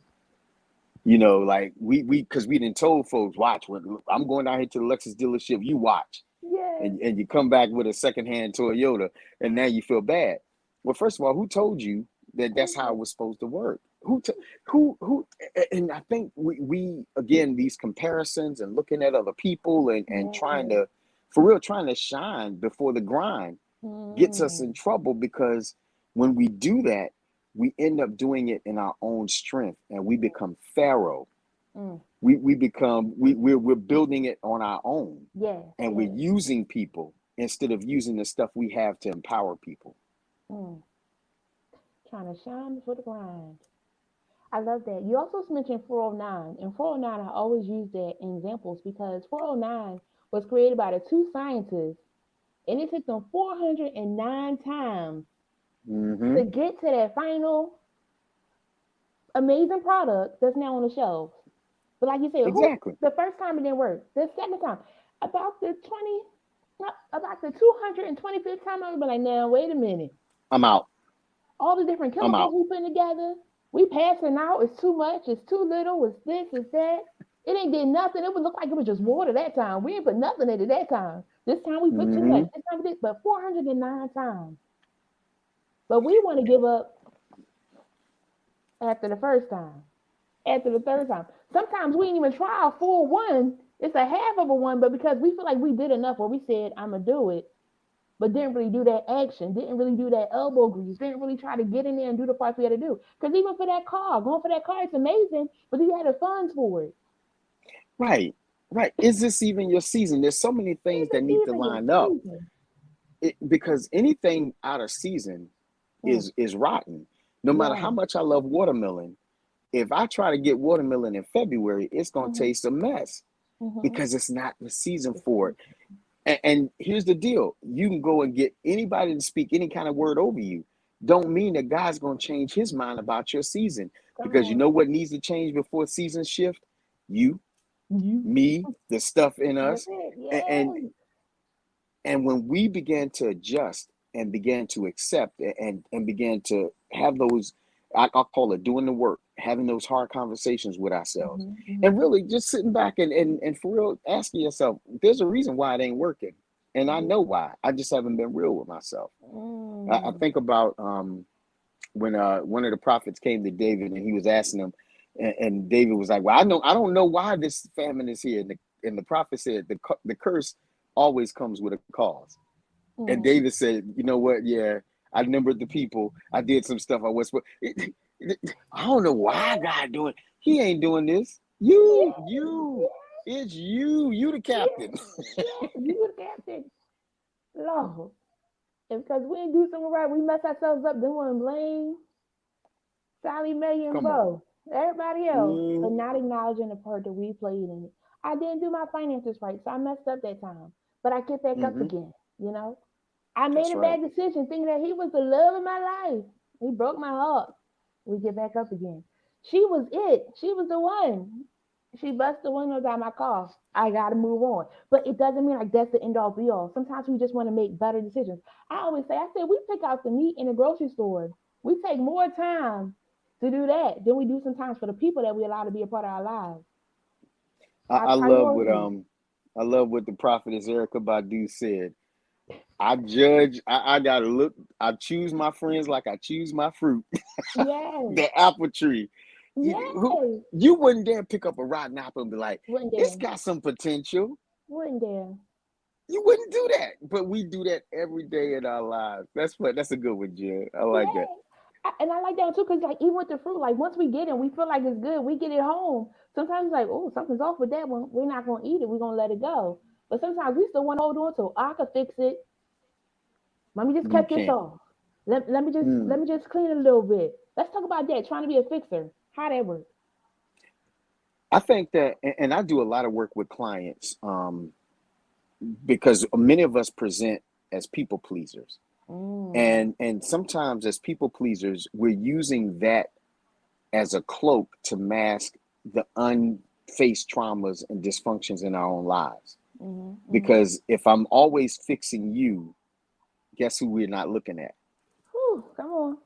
Like we because we didn't told folks, watch, when I'm going down here to the Lexus dealership, you watch. Yes. And you come back with a secondhand Toyota, and now you feel bad. Well, first of all, who told you that that's how it Mm. was supposed to work? Who? And I think we again, these comparisons and looking at other people and trying Yes. to, for real, trying to shine before the grind gets us in Mm. trouble, because when we do that, we end up doing it in our own strength and we become Pharaoh. Mm. We become we're building it on our own, Yes. and we're Yes. using people instead of using the stuff we have to empower people. Mm. Trying to shine before the grind. I love that. You also mentioned 409. And 409, I always use that in examples because 409 was created by the two scientists, and it took them 409 times Mm-hmm. to get to that final amazing product that's now on the shelves. But like you said, who Exactly. the first time it didn't work. The second time, about the 20, about the 225th time, I was like, now wait a minute. I'm out. All the different I'm chemicals out. we putting together, we passing out. It's too much. It's too little. It's this. It's that. It ain't did nothing. It would look like it was just water that time. We ain't put nothing in it that time. This time we put too much. Mm-hmm. This time we did, but 409 times. But we want to give up after the first time, after the third time. Sometimes we ain't even try a full one. It's a half of a one, but because we feel like we did enough, or we said, I'm gonna do it, but didn't really do that action, didn't really do that elbow grease, didn't really try to get in there and do the parts we had to do. Because even for that car, going for that car, it's amazing, but you had the funds for it. Right. Right. Is this even your season? There's so many Is things that it need to even your line up. season? Because anything out of season Mm, is rotten. No matter yeah. how much I love watermelon, if I try to get watermelon in February, it's gonna Mm-hmm, taste a mess mm-hmm. because it's not the season for it. And here's the deal: you can go and get anybody to speak any kind of word over you. Don't mean that God's going to change his mind about your season, Come because you on. know what needs to change before seasons shift? You, You. me, the stuff in That's us. it. And, and, Yes. and when we began to adjust and began to accept and began to have those, I'll call it doing the work, having those hard conversations with ourselves, Mm-hmm, mm-hmm, and really just sitting back and for real asking yourself, there's a reason why it ain't working. And I know why. I just haven't been real with myself. I mm, think about when one of the prophets came to David and he was asking him, and David was like, "Well, I don't know why this famine is here." And the prophet said, "The curse always comes with a cause." And mm. David said, "You know what? Yeah, I numbered the people. I did some stuff. I was, I don't know why God doing. He ain't doing this. You, Yes. you." It's you. You the Yeah, captain. yeah, you the captain. Lord. And because we didn't do something right, we mess ourselves up, then want to blame Sally, Mae, and Come on. Bo, everybody else, but Mm, not acknowledging the part that we played in it. I didn't do my finances right, so I messed up that time. But I get back up mm-hmm. again, you know? I made That's a right. bad decision thinking that he was the love of my life. He broke my heart. We get back up again. She was it. She was the one. She busted the windows out my car. I gotta move on. But it doesn't mean like that's the end all be all. Sometimes we just want to make better decisions. I always say, I said we pick out the meat in the grocery store. We take more time to do that than we do sometimes for the people that we allow to be a part of our lives. I, Our I love what priorities. um I love what the prophetess Erica Badu said. I judge. I gotta look. I choose my friends like I choose my fruit. Yes. The apple tree. Yes. You wouldn't dare pick up a rotten apple and be like, Wouldn't it's dare. got some potential. Wouldn't dare. You wouldn't do that, but we do that every day in our lives. That's what. That's a good one, Jen. I like that. Yeah. And I like that too, because like even with the fruit, like once we get it, we feel like it's good. We get it home. Sometimes like, oh, something's off with that one. We're not gonna eat it. We're gonna let it go. But sometimes we still want to hold on to. I could fix it. Let me just You cut this can't. off. Let me just clean it a little bit. Let's talk about that. Trying to be a fixer. How that work? I think that, and I do a lot of work with clients, because many of us present as people pleasers, Mm, and sometimes as people pleasers, we're using that as a cloak to mask the unfaced traumas and dysfunctions in our own lives. mhm, mhm. Because if I'm always fixing you, guess who we're not looking at? Whew, come on.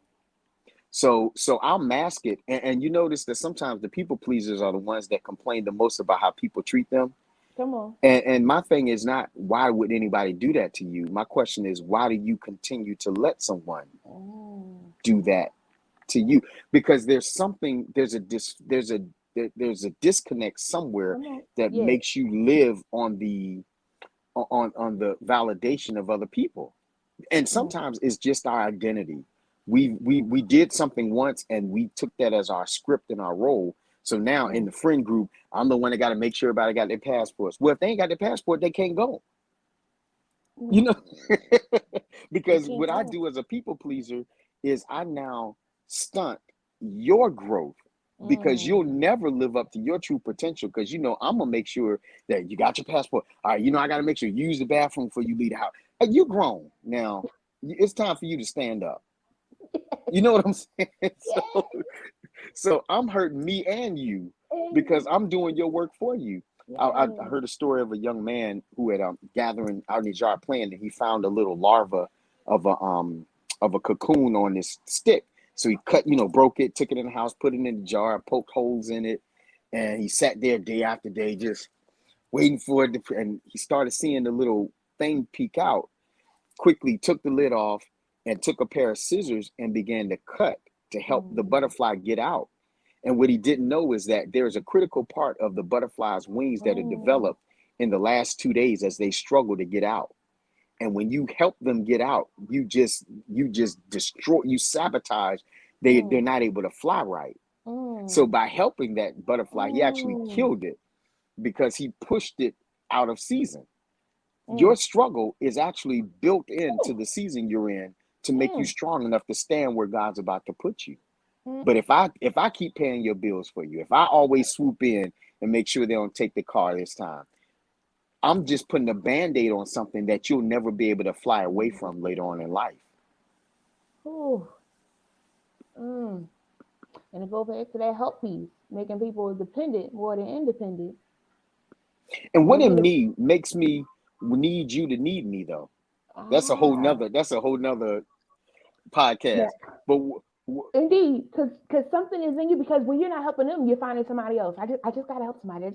So I'll mask it, and you notice that sometimes the people pleasers are the ones that complain the most about how people treat them. Come on. And my thing is not why would anybody do that to you. My question is why do you continue to let someone Mm, do that to you? Because there's something, there's a disconnect somewhere come on. that Yeah. makes you live on the validation of other people. And Mm, sometimes it's just our identity. We did something once and we took that as our script and our role. So now in mm, the friend group, I'm the one that got to make sure everybody got their passports. Well, if they ain't got their passport, they can't go. mm. You know, They because can't what I go. do as a people pleaser is I now stunt your growth because you'll Mm, never live up to your true potential. Because I'm gonna make sure that you got your passport. All right, I got to make sure you use the bathroom before you leave the house. Hey, you're grown now. It's time for you to stand up. You know what I'm saying? yeah. So I'm hurting me and you because And I'm doing your work for you. I yeah. heard a story of a young man who had gathering out in his yard playing, and he found a little larva of a cocoon on this stick. So he cut, broke it, took it in the house, put it in the jar, poked holes in it, and he sat there day after day just waiting for it. And he started seeing the little thing peek out. Quickly took the lid off and took a pair of scissors and began to cut to help the Mm, butterfly get out. And what he didn't know is that there's a critical part of the butterfly's wings that are mm, developed in the last 2 days as they struggle to get out. And when you help them get out, you just destroy, you sabotage. They're mm, not able to fly right. So mm, by helping that butterfly, he actually mm, killed it because he pushed it out of season. Your mm. struggle is actually built into Ooh, the season you're in to make you mm, strong enough to stand where God's about to put you. mm, But if I keep paying your bills for you, if I always swoop in and make sure they don't take the car this time, I'm just putting a band-aid on something that you'll never be able to fly away from later on in life. ooh, mm. And it goes back to that help piece, making people dependent more than independent. And what When we in the me makes me need you to need me though? ah That's a whole nother yeah, podcast. But indeed, because something is in you. Because when you're not helping them, you're finding somebody else. I just gotta help somebody.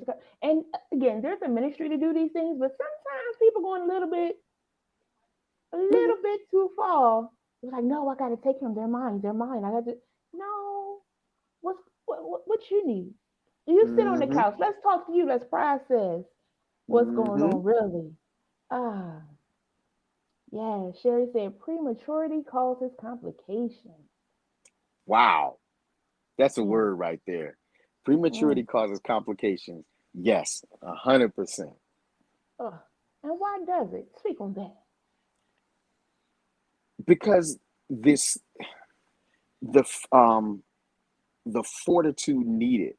And again, there's a ministry to do these things, but sometimes people going a little bit too far. It's like, no, I gotta take them. They're mine. They're mine. I got to. No, what you need? You sit on the mm-hmm, couch. Let's talk to you. Let's process what's going mm-hmm. on. Really. Ah, yeah. Sherry said prematurity causes complications. Wow. That's a Mm, word right there. Prematurity mm, causes complications. Yes, 100%. Ugh. And why does it? Speak on that. Because this the the fortitude needed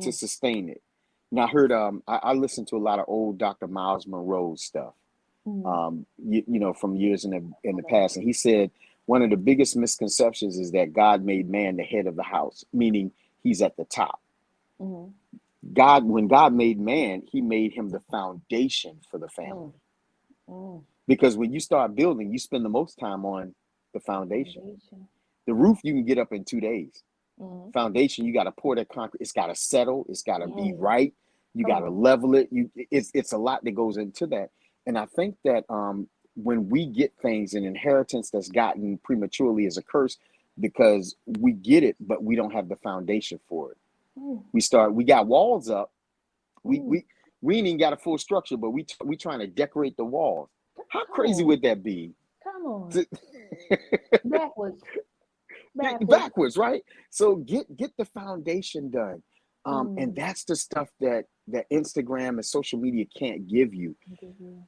to Mm, sustain it. Now I heard I listened to a lot of old Dr. Miles Monroe stuff, mm. from years in I the know. past, and he said one of the biggest misconceptions is that God made man the head of the house, meaning he's at the top. Mm, When God made man, he made him the foundation for the family. mm, mm. Because when you start building, you spend the most time on the The foundation. foundation. The roof you can get up in 2 days. Mm. Foundation, you got to pour that concrete. It's got to settle. It's got to be Yes. right. You Come got to on. level it. It's a lot that goes into that. And I think that when we get things, an inheritance that's gotten prematurely is a curse because we get it, but we don't have the foundation for it. Mm, We got walls up. We mm. we we ain't even got a full structure, but we trying to decorate the walls. How Come crazy on. would that be? Come on. Backwards. Backwards. Backwards, right? So get the foundation done, and Mm. that's the stuff that Instagram and social media can't give you. Give you.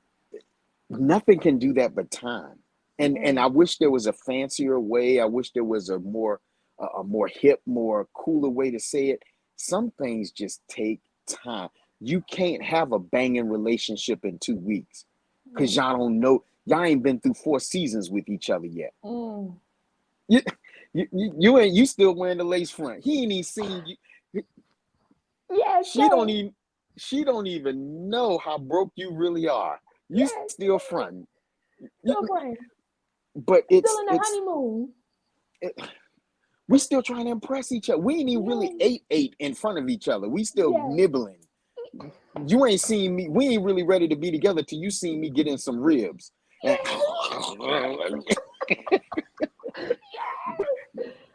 Nothing can do that but time. And Mm. I wish there was a fancier way. I wish there was a more hip, more cooler way to say it. Some things just take time. You can't have a banging relationship in 2 weeks because Mm. y'all don't know. Y'all ain't been through 4 seasons with each other yet. Mm. You, you ain't you still wearing the lace front. He ain't even seen you. Yes, She don't sir. even she don't even know how broke you really are. You Yes. still fronting. Still praying. But Still in the it's honeymoon. it, we still trying to impress each other. We ain't even really Yes. ate in front of each other. We still Yes. nibbling. You ain't seen me. We ain't really ready to be together till you see me get in some ribs. And,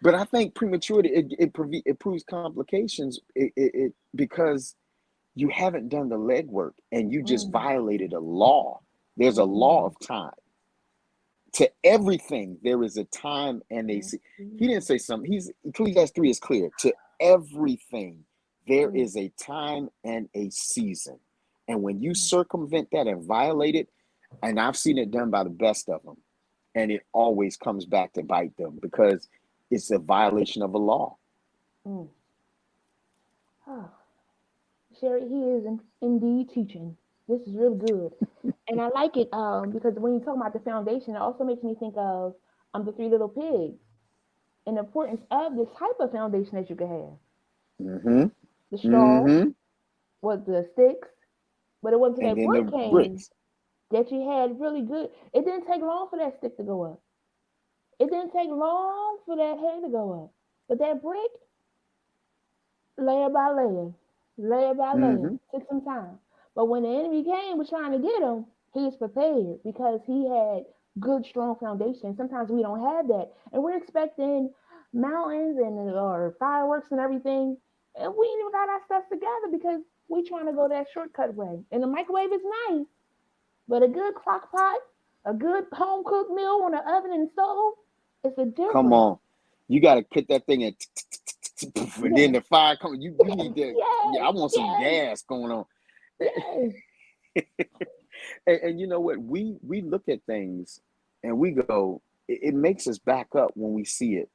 but I think prematurity it proves complications. Because you haven't done the legwork and you just Mm. violated a law. There's a law Mm. of time. To everything, there is a time and a Yes. se- He didn't Jesus. say something. He's Ecclesiastes 3 is clear. To everything, there Mm. is a time and a season. And when you Mm. circumvent that and violate it, and I've seen it done by the best of them, and it always comes back to bite them because it's a violation of a law. Mm. Oh, Sherry, he is indeed teaching. This is really good. And I like it because when you talk about the foundation, it also makes me think of the Three Little Pigs and the importance of this type of foundation that you could have. Mm-hmm. The straw Mm-hmm. was the sticks, but it wasn't And that then brick the came bricks. that you had really good. It didn't take long for that stick to go up. It didn't take long for that head to go up. But that brick, layer by layer, layer by layer, Mm-hmm. took some time. But when the enemy came was trying to get him, he was prepared because he had good, strong foundation. Sometimes we don't have that, and we're expecting mountains and or fireworks and everything, and we ain't even got our stuff together because we trying to go that shortcut way. And the microwave is nice, but a good crock pot, a good home cooked meal on the oven and stove, it's a Come difference. on. You got to put that thing in, and then Yes, the fire comes. You yes, need to, yeah, yes, I want some yes, gas going on. yes. And you know what? We look at things and we go, it makes us back up when we see it.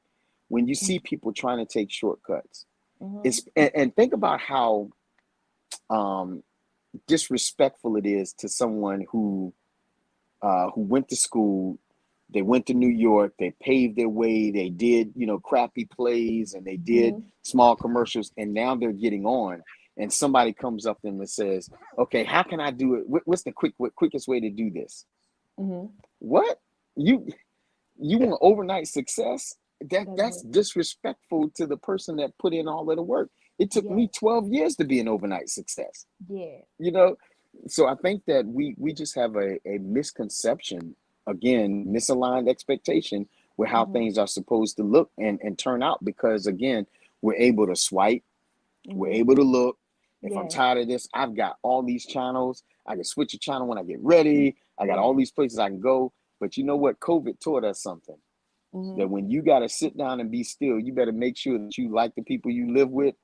When you see people trying to take shortcuts, Mm-hmm. and think about how um, disrespectful it is to someone who went to school. They went to New York. They paved their way. They did, crappy plays and they did Mm-hmm. small commercials. And now they're getting on. And somebody comes up to them and says, "Okay, how can I do it? What's the quickest way to do this?" Mm-hmm. What you you want overnight success? That's That's it. disrespectful to the person that put in all of the work. It took me Yes, 12 years to be an overnight success. yes. You know, so I think that we just have a misconception, again, misaligned expectation with how Mm-hmm. things are supposed to look and turn out because again, we're able to swipe, we're Mm-hmm. able to look. If I'm Yes, tired of this, I've got all these channels. I can switch a channel when I get ready. I got all yes. these places I can go. But you know what? COVID taught us something Mm-hmm. that when you got to sit down and be still, you better make sure that you like the people you live with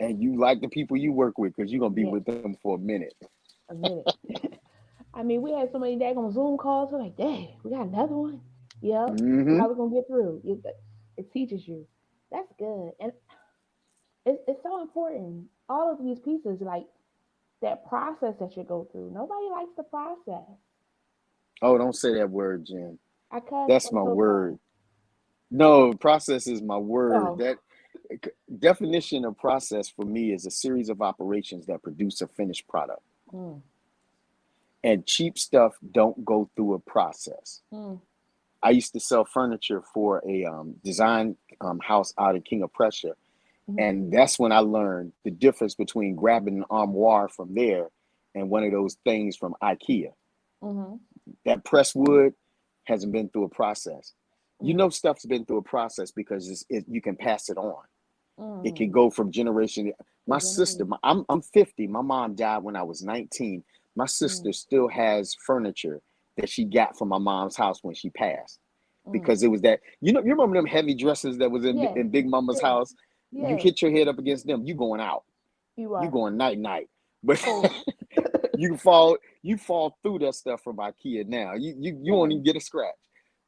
And you like the people you work with because you're gonna be Yes, with them for a minute. a minute. I mean, we had so many daggone Zoom calls. We're like, dang, we got another one. Yep. Mm-hmm. How we gonna get through? It teaches you. That's good, and it's so important. All of these pieces, like that process that you go through. Nobody likes the process. Oh, don't say that word, Jen. I cuss. That's I'm my so sorry. word. No, process is my word. Oh. That definition of process for me is a series of operations that produce a finished product. Mm, And cheap stuff don't go through a process. mm, I used to sell furniture for a design house out of King of Prussia. mm, And that's when I learned the difference between grabbing an armoire from there and one of those things from IKEA. mm, That pressed wood hasn't been through a process. You mm, know, stuff's been through a process because you can pass it on. It can mm. go from generation. The My sister, generation. I'm 50. My mom died when I was 19. My Mm, sister still has furniture that she got from my mom's house when she passed, mm. because it was that, you remember them heavy dresses that was Yes. in Big Mama's Yes. house. You Yes. hit your head up against them, you going out, You you are. going night night. But Oh. you fall through that stuff from IKEA now. You won't Yes. even get a scratch.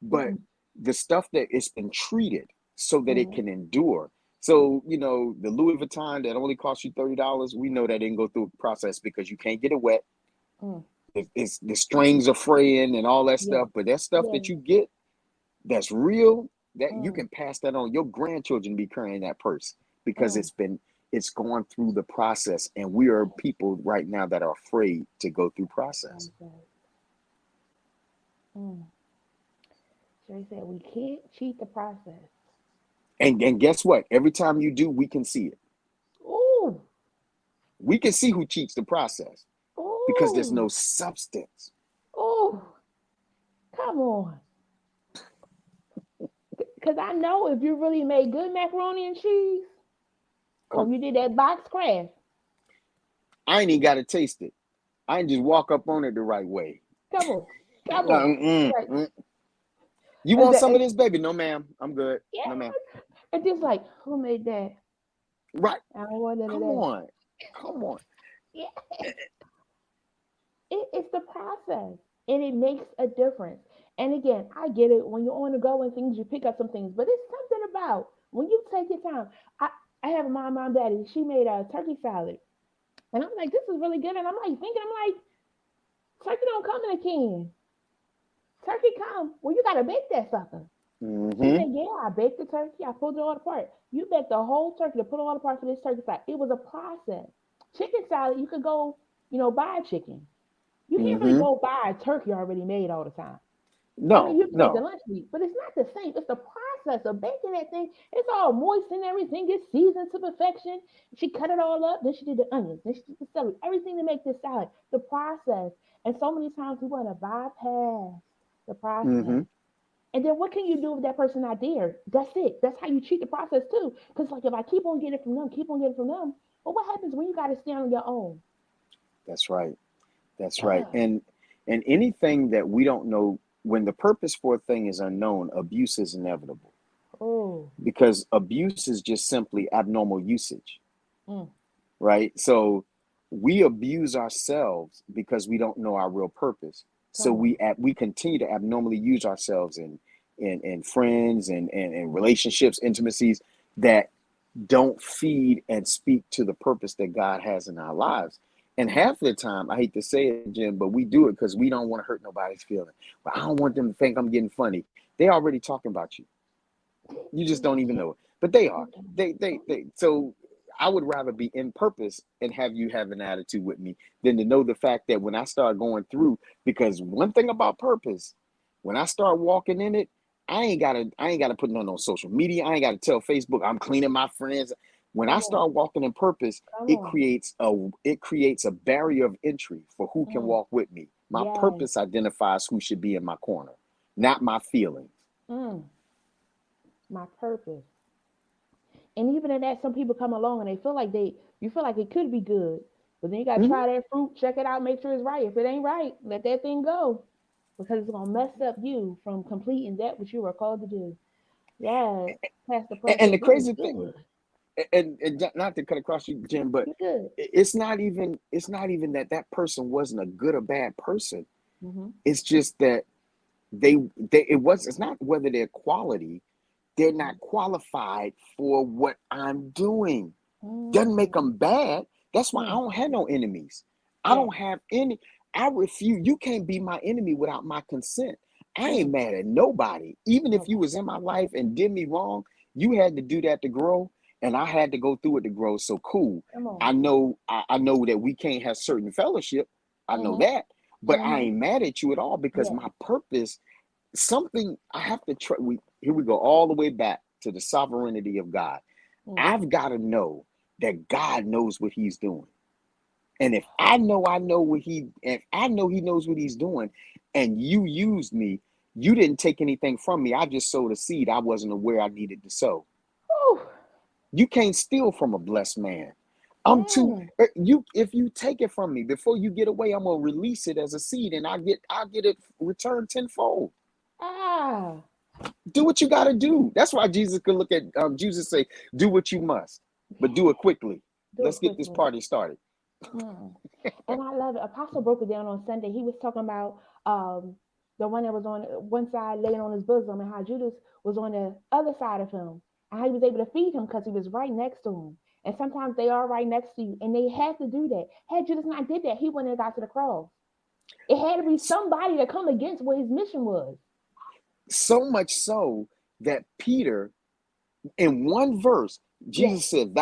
But Mm, the stuff that it's been treated so that it mm, can endure. So, the Louis Vuitton that only cost you $30, we know that didn't go through a process because you can't get it wet. mm. It's the strings are fraying and all that Yes. stuff. But that stuff Yes. that you get that's real, that you Mm. can pass that on. Your grandchildren be carrying that purse because Mm. it's gone through the process. And we are people right now that are afraid to go through process. Process. Mm. Sherry said we can't cheat the process. And guess what? Every time you do, we can see it. Ooh. We can see who cheats the process because there's Ooh. no substance. Ooh. Come on. Because I know if you really made good macaroni and cheese, or Come, if you did that box craft, I ain't even got to taste it. I ain't just walk up on it the right way. come on. Come on. Mm, mm, Right. mm. You And want that, some of this, baby? No, ma'am. I'm good. yeah. No, ma'am. And just like, who made that? Right. I don't want none of Come that. on. Come on. Yeah. It's the process. And it makes a difference. And again, I get it. When you're on the go and things, you pick up some things. But it's something about when you take your time. I, I have a mom, daddy. She made a turkey salad. And I'm like, this is really good. And I'm like thinking, I'm like, turkey don't come in a can. Turkey come. Well, you gotta bake that sucker. She Mm-hmm. said, yeah, I baked the turkey. I pulled it all apart. You baked the whole turkey to put it all apart for this turkey salad. It was a process. Chicken salad, you could go, buy a chicken. You can't really Mm-hmm. go buy a turkey already made all the time. I mean, No, you can make the no. lunch meat, but it's not the same. It's the process of baking that thing. It's all moist and everything. It's seasoned to perfection. She cut it all up. Then she did the onions. Then she did the celery. Everything to make this salad. The process. And so many times we want to bypass the process. Mm-hmm. And then what can you do if that person not there? That's it. That's how you cheat the process too. Because like if I keep on getting it from them, keep on getting it from them, well, what happens when you got to stand on your own? That's right. That's right. Ugh. And anything that we don't know, when the purpose for a thing is unknown, abuse is inevitable, Oh. because abuse is just simply abnormal usage, Mm. right? So we abuse ourselves because we don't know our real purpose. So Come on. we continue to abnormally use ourselves in friends and relationships, intimacies that don't feed and speak to the purpose that God has in our lives. And half of the time, I hate to say it, Jim, but we do it because we don't want to hurt nobody's feeling. But I don't want them to think I'm getting funny. They already talking about you. You just don't even know it. But they are. They. So I would rather be in purpose and have you have an attitude with me than to know the fact that when I start going through, because one thing about purpose, when I start walking in it, I ain't gotta put it on social media. I ain't gotta tell Facebook I'm cleaning my friends. When I Come on. start walking in purpose, Come it on. creates a barrier of entry for who can Mm. walk with me. My Yes. purpose identifies who should be in my corner, not my feelings. Mm. My purpose. And even in that, some people come along and they feel like you feel like it could be good, but then you gotta Mhm. try that fruit, check it out, make sure it's right. If it ain't right, let that thing go because it's gonna mess up you from completing that which you were called to do. Yes, Pastor And Precious, the this is crazy thing, good. and not to cut across you, Jim, but You're good. it's not even that that person wasn't a good or bad person. Mm-hmm. It's just that it's not whether they're quality, they're Mm-hmm. not qualified for what I'm doing. Doesn't make Mm. them bad. That's why I Yeah. don't have no enemies. I Yeah. don't have any. I refuse. You can't be my enemy without my consent. I ain't Mm. mad at nobody. Even if you Nobody. was in my life and did me wrong, you had to do that to grow, and I had to go through it to grow. So cool. Come on. I know that we can't have certain fellowship. I know Mm-hmm. that, but I Mm-hmm. ain't mad at you at all because Yeah. my purpose, something I have to try. Here we go all the way back to the sovereignty of God. Mm. I've got to know that God knows what He's doing. And if I know He knows what He's doing, and you used me, you didn't take anything from me. I just sowed a seed I wasn't aware I needed to sow. Whew. You can't steal from a blessed man. I'm too Mm. you if you take it from me before you get away, I'm gonna release it as a seed and I get it returned tenfold. Ah. Do what you gotta do. That's why Jesus could look at Jesus say, do what you must, but do it Yeah. quickly. Do it Let's get this quickly. party started. Mm. And I love it. Apostle broke it down on Sunday. He was talking about the one that was on one side laying on his bosom and how Judas was on the other side of him and how he was able to feed him because he was right next to him. And sometimes they are right next to you and they have to do that. Had Judas not did that, he wouldn't have got to the cross. It had to be somebody to come against what his mission was. So much so that Peter, in one verse, Yes, Jesus said,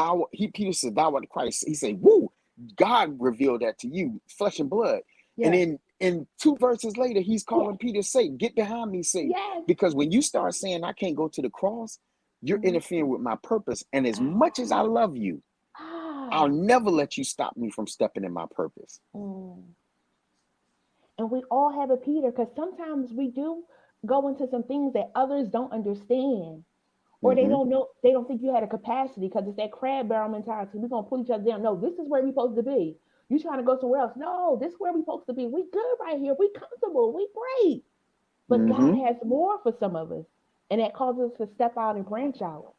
Peter said, thou art Christ. He said, woo, God revealed that to you, flesh and blood. And yes, in two verses later, he's yes, calling Peter Satan, get behind me, Satan. yes. Because when you start saying I can't go to the cross, you're Mm-hmm. interfering with my purpose. And as much as I Ah, love you, I'll ah. never let you stop me from stepping in my purpose. Mm. And we all have a Peter because sometimes we do go into some things that others don't understand or they Mm-hmm. don't know, they don't think you had a capacity because it's that crab barrel mentality. We're gonna pull each other down. No, this is where we're supposed to be. You trying to go somewhere else. No, this is where we're supposed to be. We good right here. We comfortable. We great. But God Mm-hmm. has more for some of us. And that causes us to step out and branch out.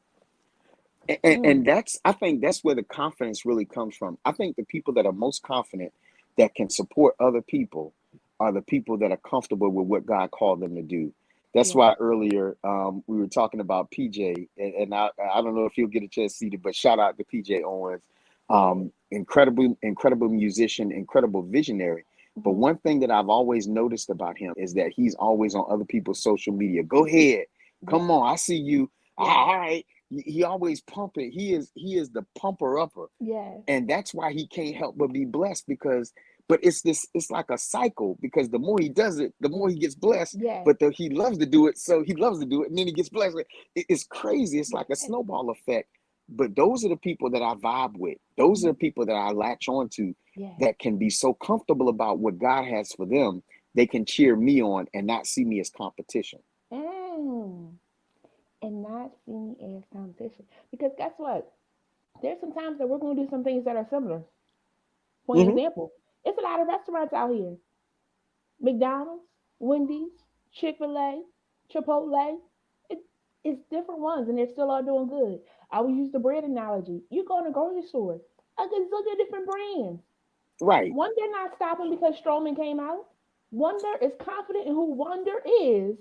And Mm, I think that's where the confidence really comes from. I think the people that are most confident that can support other people are the people that are comfortable with what God called them to do. That's yes. why earlier we were talking about PJ, and I don't know if you'll get a chance to see it, but shout out to PJ Owens, Yes. incredible musician, incredible visionary. But Hmm. one thing that I've always noticed about him is that he's always on other people's social media. Go ahead, come Yes. on, I see you. Yes. All right, he always pumping. He is the pumper upper, Yes. and that's why he can't help but be blessed because. But it's like a cycle because the more he does it, the more Mm, he gets blessed. yes. But he loves to do it, so he loves to do it, and then he gets blessed. It's crazy. It's like a Yes. snowball effect. But those are the people that I vibe with. Those are Mhm. the people that I latch onto Yes. that can be so comfortable about what God has for them. They can cheer me on and not see me as competition. Mm. And not see me as competition. Because guess what? There's some times that we're going to do some things that are similar. For an Mm-hmm. example, it's a lot of restaurants out here. McDonald's, Wendy's, Chick-fil-A, Chipotle. It, it's different ones and they're still all doing good. I will use the bread analogy. You go in a grocery store, a gazillion different brands. Right. One they're not stopping because Strowman came out. Wonder is confident in who Wonder is,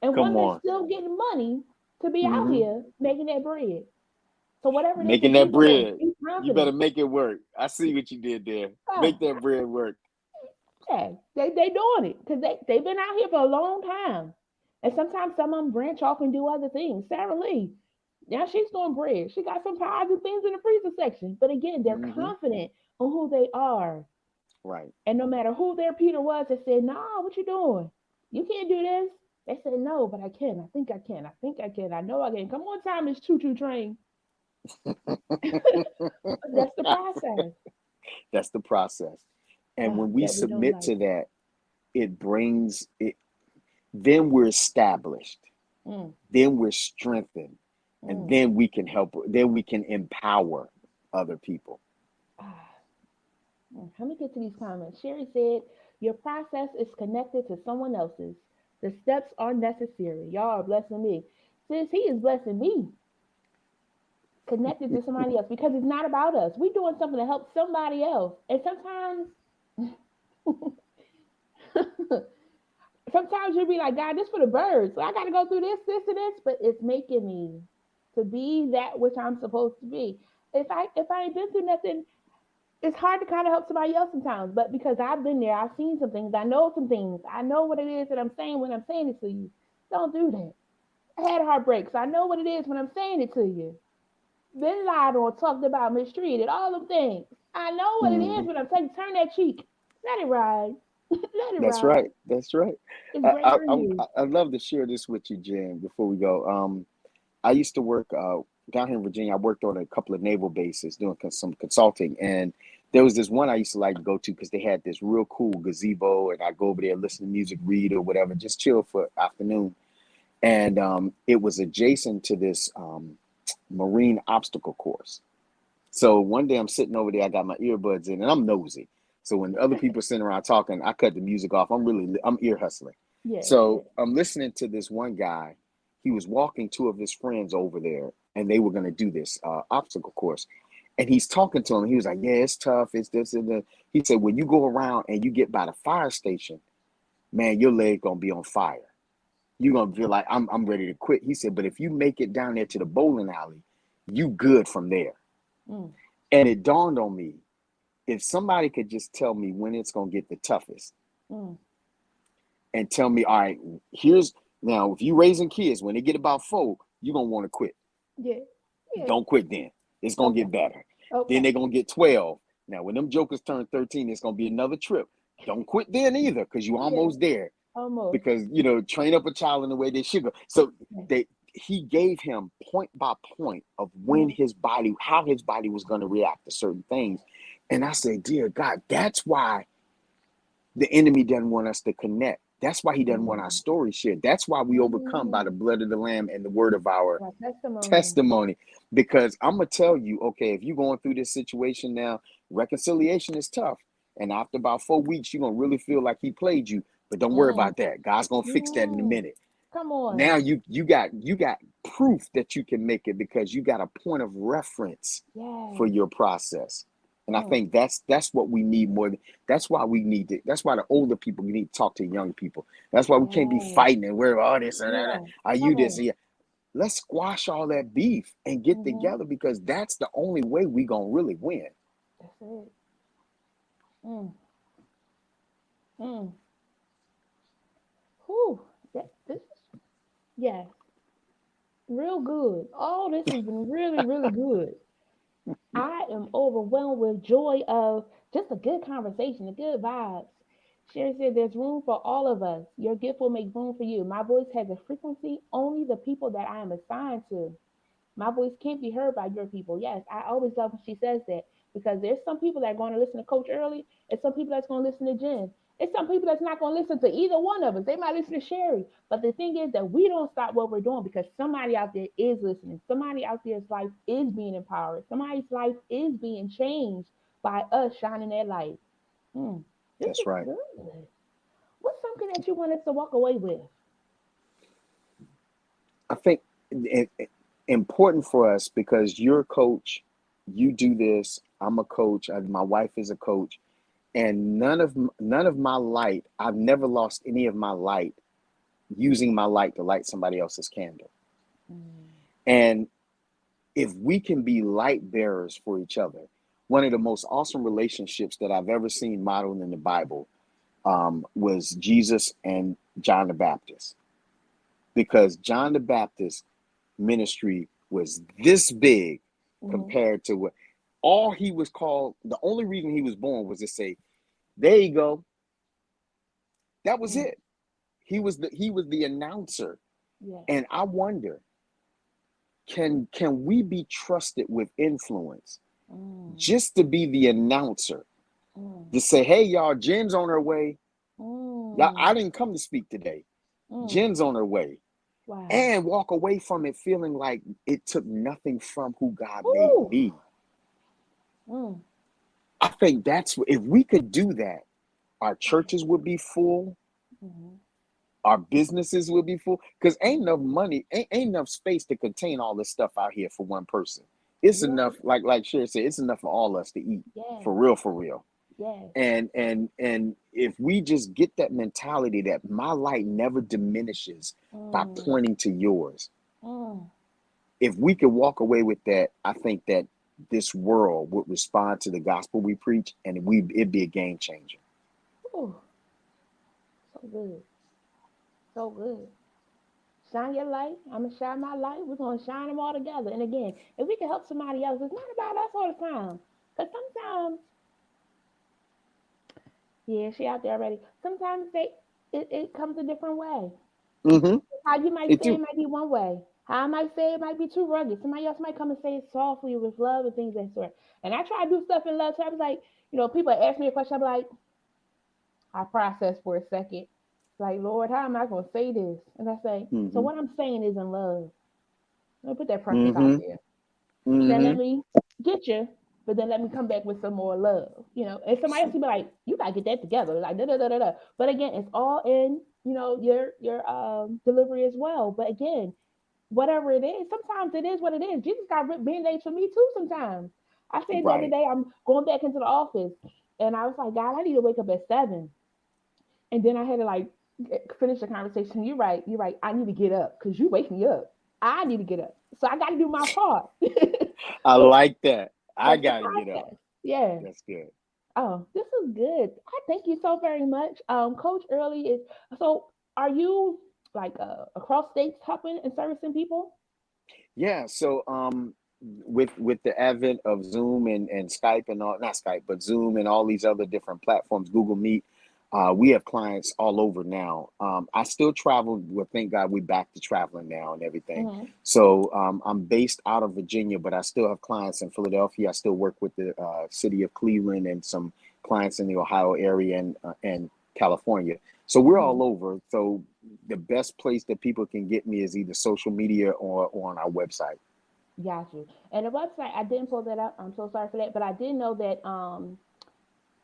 and Come one that's on. still getting money to be out Mm-hmm. here making that bread. So whatever it is Making that you're that doing, bread. be You better confident. make it work. I see what you did there. Oh, Make that bread work. yeah, they doing it because they've been out here for a long time. And sometimes some of them branch off and do other things. Sarah Lee, now she's doing bread. She got some pies and things in the freezer section. But again, they're Mm-hmm. confident on who they are. Right. And no matter who their Peter was that said, "No, what you doing? You can't do this." They said, "No, but I can. I think I can. I think I can. I know I can. Come on, time is choo choo train." That's the process That's the process. And when we that we don't submit like. to that, it brings it, then we're established, Mm, then we're strengthened, and mm. then we can help, then we can empower other people. Ah, Let me get to these comments. Sherry said, "Your process is connected to someone else's. The steps are necessary. Y'all are blessing me." Sis, he is blessing me. connected to somebody else because it's not about us. We're doing something to help somebody else. And sometimes sometimes you'll be like, God, this for the birds. So I gotta go through this, and this, but it's making me to be that which I'm supposed to be. If I ain't been through nothing, it's hard to kind of help somebody else sometimes. But because I've been there, I've seen some things, I know some things, I know what it is that I'm saying when I'm saying it to you. Don't do that. I had heartbreaks. I know what it is when I'm saying it to you. Been lied on, talked about, mistreated, all them things. I know what it is Hmm. when I'm saying turn that cheek. Let it ride. Let it That's ride. right. That's right. It's I, I greater in I you. I'd love to share this with you, Jen. Before we go, I used to work down here in Virginia. I worked on a couple of naval bases doing some consulting, and there was this one I used to like to go to because they had this real cool gazebo, and I'd go over there, listen to music, read or whatever, just chill for afternoon. And it was adjacent to this marine obstacle course. So one day I'm sitting over there, I got my earbuds in, and I'm nosy. So when other people are sitting around talking, I cut the music off. I'm ear hustling. Yeah, yeah. So I'm listening to this one guy. He was walking two of his friends over there, and they were going to do this obstacle course. And he's talking to him. He was like, "Yeah, it's tough. It's this and that." He said, "When you go around and you get by the fire station, man, your leg gonna be on fire. You're gonna feel like I'm ready to quit." He said, "But if you make it down there to the bowling alley, you good from there." Mm, And it dawned on me, if somebody could just tell me when it's going to get the toughest mm. and tell me, all right, here's now, if you raising kids, when they get about 4, you're going to want to quit. Yeah, yeah. Don't quit then. It's going to Okay, get better. Then okay. they're going to get 12. Now, when them jokers turn 13, it's going to be another trip. Don't quit then either because you're Yeah, almost there. almost. Because, train up a child in the way they should go. So Yeah. he gave him point by point of when Mm, his body, how his body was going to react to certain things. And I said, dear God, that's why the enemy doesn't want us to connect. That's why he doesn't want our mm, story shared. That's why we overcome by the mm. blood of the Lamb and the word of our My testimony. testimony. Because I'm going to tell you, okay, if you're going through this situation now, reconciliation is tough. And after about 4 weeks, you're going to really feel like he played you. But don't worry Mm, about that. God's going to fix that in a mm. minute. Come Now on. you got proof that you can make it because you got a point of reference for Yes. your process. And I Mm. think that's what we need more than that's why we need to that's why the older people need to talk to young people. That's why we can't be Yes. fighting and we're all this and that. Yeah. Are you Come this? on. And yeah. Let's squash all that beef and get Mm-hmm. together because that's the only way we gonna really win. That's it. Mm, mm. Whew. This is, yes, real good. All this has been really, really good. I am overwhelmed with joy of just a good conversation, a good vibes. Sherry said, "There's room for all of us. Your gift will make room for you. My voice has a frequency only the people that I am assigned to. My voice can't be heard by your people." Yes, I always love when she says that because there's some people that are going to listen to Coach Early, and some people that's going to listen to Jen. It's some people that's not going to listen to either one of us. They might listen to Sherry, but the thing is that we don't stop what we're doing because somebody out there is listening. Somebody out there's life is being empowered. Somebody's life is being changed by us shining that light. Mm, this That's is right. good. What's something that you want us to walk away with? I think it important for us because you're a coach, you do this. I'm a coach. My wife is a coach, and none of my light. I've never lost any of my light using my light to light somebody else's candle. Mm, And if we can be light bearers for each other, one of the most awesome relationships that I've ever seen modeled in the Bible was Jesus and John the Baptist, because John the Baptist ministry was this big mm, compared to what all he was called. The only reason he was born was to say, "There you go." That was mm, it. He was the announcer, yes. and I wonder, can we be trusted with influence Mm, just to be the announcer, mm, to say, "Hey y'all, Jen's on her way. Y'all, I mm, didn't come to speak today. mm. Jen's on her way," Wow. and walk away from it feeling like it took nothing from who God made Woo. me. Mm. I think that's if we could do that, our churches would be full, Mm-hmm. our businesses would be full, because ain't Mm-hmm. enough money, ain't enough space to contain all this stuff out here for one person. It's Yes, enough, like Sherry said, it's enough for all us to eat, yes, for real, for real. yes. And if we just get that mentality that my light never diminishes by Mm, pointing to yours, mm. if we could walk away with that, I think that this world would respond to the gospel we preach, and it'd be a game changer. Ooh, so good, so good. Shine your light. I'm gonna shine my light. We're gonna shine them all together. And again, if we can help somebody else, it's not about us all the time. Cause sometimes, yeah, she out there already. Sometimes it comes a different way. Mm-hmm. How you might It say it do. might be one way. How I might say it might be too rugged. Somebody else might come and say it softly with love and things of that sort. And I try to do stuff in love. So I was like, people ask me a question. I'm like, I process for a second. Like, Lord, how am I gonna say this? And I say, so Mm-hmm. what I'm saying is in love. Let me put that preference out Mm-hmm. there. Then let Mm-hmm. me get you, but then let me come back with some more love. And somebody else will be like, you gotta get that together, like da da da da da. But again, it's all in your delivery as well. But again, whatever it is, sometimes it is what it is. Jesus got ripped band-aids for me too. Sometimes I said the other Right. day, I'm going back into the office, and I was like, God, I need to wake up at 7, and then I had to like finish the conversation. You're right. You're right. I need to get up because you wake me up. I need to get up. So I got to do my part. I But like that. I that's the gotta get up. process. Yeah. That's good. Oh, this is good. I thank you so very much. Coach Early is so. Are you like across states helping and servicing people? Yeah. So with the advent of Zoom and Skype and all, not Skype, but Zoom and all these other different platforms, Google Meet, we have clients all over now. I still travel. Well, thank God we back to traveling now and everything. Mm-hmm. So I'm based out of Virginia, but I still have clients in Philadelphia. I still work with the city of Cleveland and some clients in the Ohio area and California. So we're Mm-hmm. all over. So the best place that people can get me is either social media or on our website. Got you. And the website, I didn't pull that up. I'm so sorry for that, but I did know that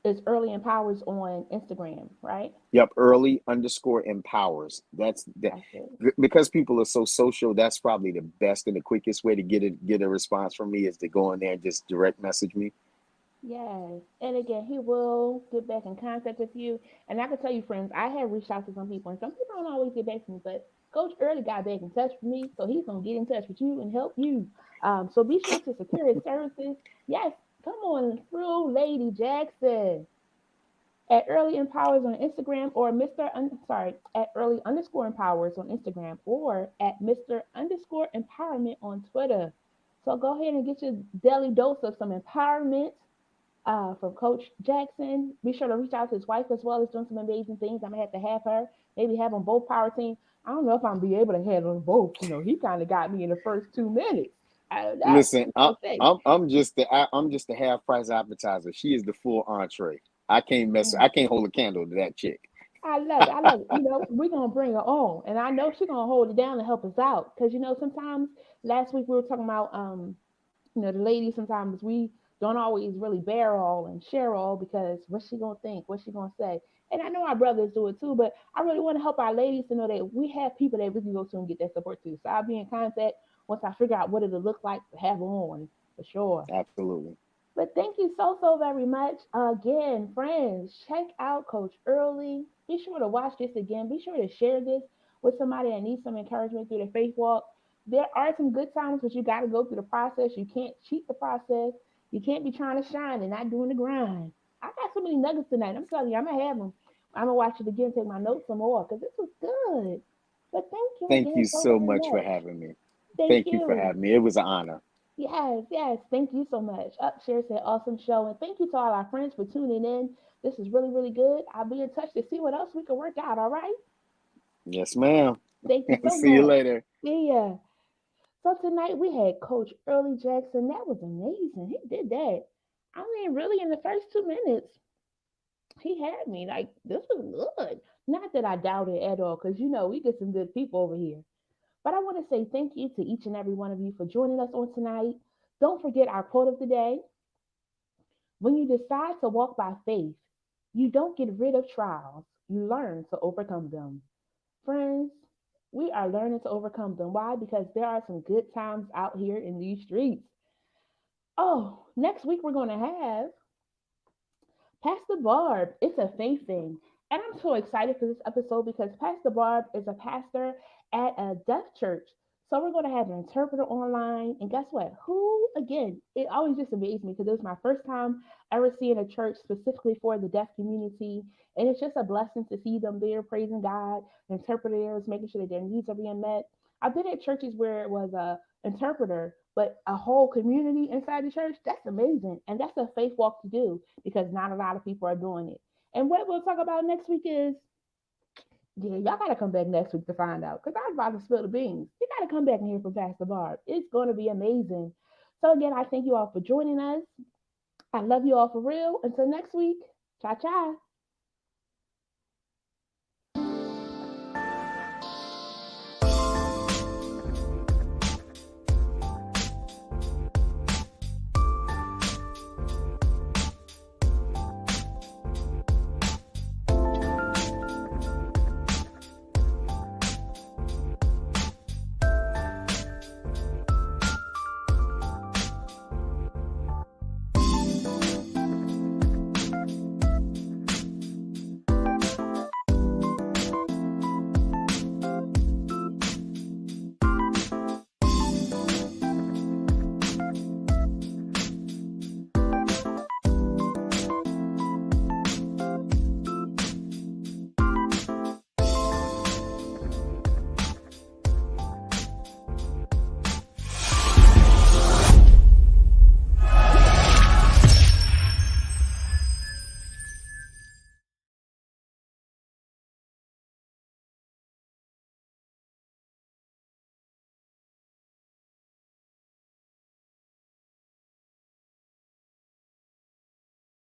it's Early Empowers on Instagram, right? Yep, early underscore empowers. That's that That's it. because people are so social. That's probably the best and the quickest way to get a response from me is to go in there and just direct message me. Yes. And again, he will get back in contact with you. And I can tell you, friends, I have reached out to some people, and some people don't always get back to me, but Coach Early got back in touch with me, so he's going to get in touch with you and help you. So be sure to secure his services. Yes, come on through, Lady Jackson. At Early Empowers on Instagram or at Early underscore Empowers on Instagram or at Mr. underscore Empowerment on Twitter. So go ahead and get your daily dose of some empowerment from Coach Jackson. Be sure to reach out to his wife as well as doing some amazing things. I'm gonna have her, maybe have on both power team. I don't know if I'm gonna be able to handle them both. He kind of got me in the first 2 minutes. I don't know. Listen, What you say? I'm just the half price appetizer. She is the full entree. I can't mess. Mm. I can't hold a candle to that chick. I love it. I love it. We're gonna bring her on, and I know she's gonna hold it down and help us out. Cause sometimes last week we were talking about the ladies sometimes we don't always really bear all and share all because what's she gonna think? What's she gonna say? And I know our brothers do it too, but I really want to help our ladies to know that we have people that we can go to and get that support too. So I'll be in contact once I figure out what it'll look like to have her on for sure. Absolutely. But thank you so, so very much. Again, friends, check out Coach Early. Be sure to watch this again. Be sure to share this with somebody that needs some encouragement through their faith walk. There are some good times, but you got to go through the process. You can't cheat the process. You can't be trying to shine and not doing the grind. I got so many nuggets tonight. I'm telling you, I'm going to have them. I'm going to watch it again, take my notes some more because this was good. But thank you Thank again you so so very much for much. having me. Thank Thank you for you. having me. It was an honor. Yes, yes. Thank you so much. Up, share said awesome show. And thank you to all our friends for tuning in. This is really, really good. I'll be in touch to see what else we can work out. All right. Yes, ma'am. Thank you so See you much. later. See ya. So tonight we had Coach Early Jackson. That was amazing. He did that. I mean, really, in the first 2 minutes, he had me. Like, this was good. Not that I doubt it at all, because we get some good people over here. But I want to say thank you to each and every one of you for joining us on tonight. Don't forget our quote of the day. When you decide to walk by faith, you don't get rid of trials, you learn to overcome them. Friends, we are learning to overcome them. Why? Because there are some good times out here in these streets. Oh, next week we're going to have Pastor Barb. It's a faith thing. And I'm so excited for this episode because Pastor Barb is a pastor at a deaf church. So we're going to have an interpreter online. And guess what? Who, again, it always just amazed me because it was my first time ever seeing a church specifically for the deaf community. And it's just a blessing to see them there praising God, interpreters, making sure that their needs are being met. I've been at churches where it was a interpreter, but a whole community inside the church. That's amazing. And that's a faith walk to do because not a lot of people are doing it. And what we'll talk about next week is, yeah, y'all gotta come back next week to find out because I was about to spill the beans. You gotta come back and hear from Pastor Barb. It's going to be amazing. So again, I thank you all for joining us. I love you all for real. Until next week, ciao ciao.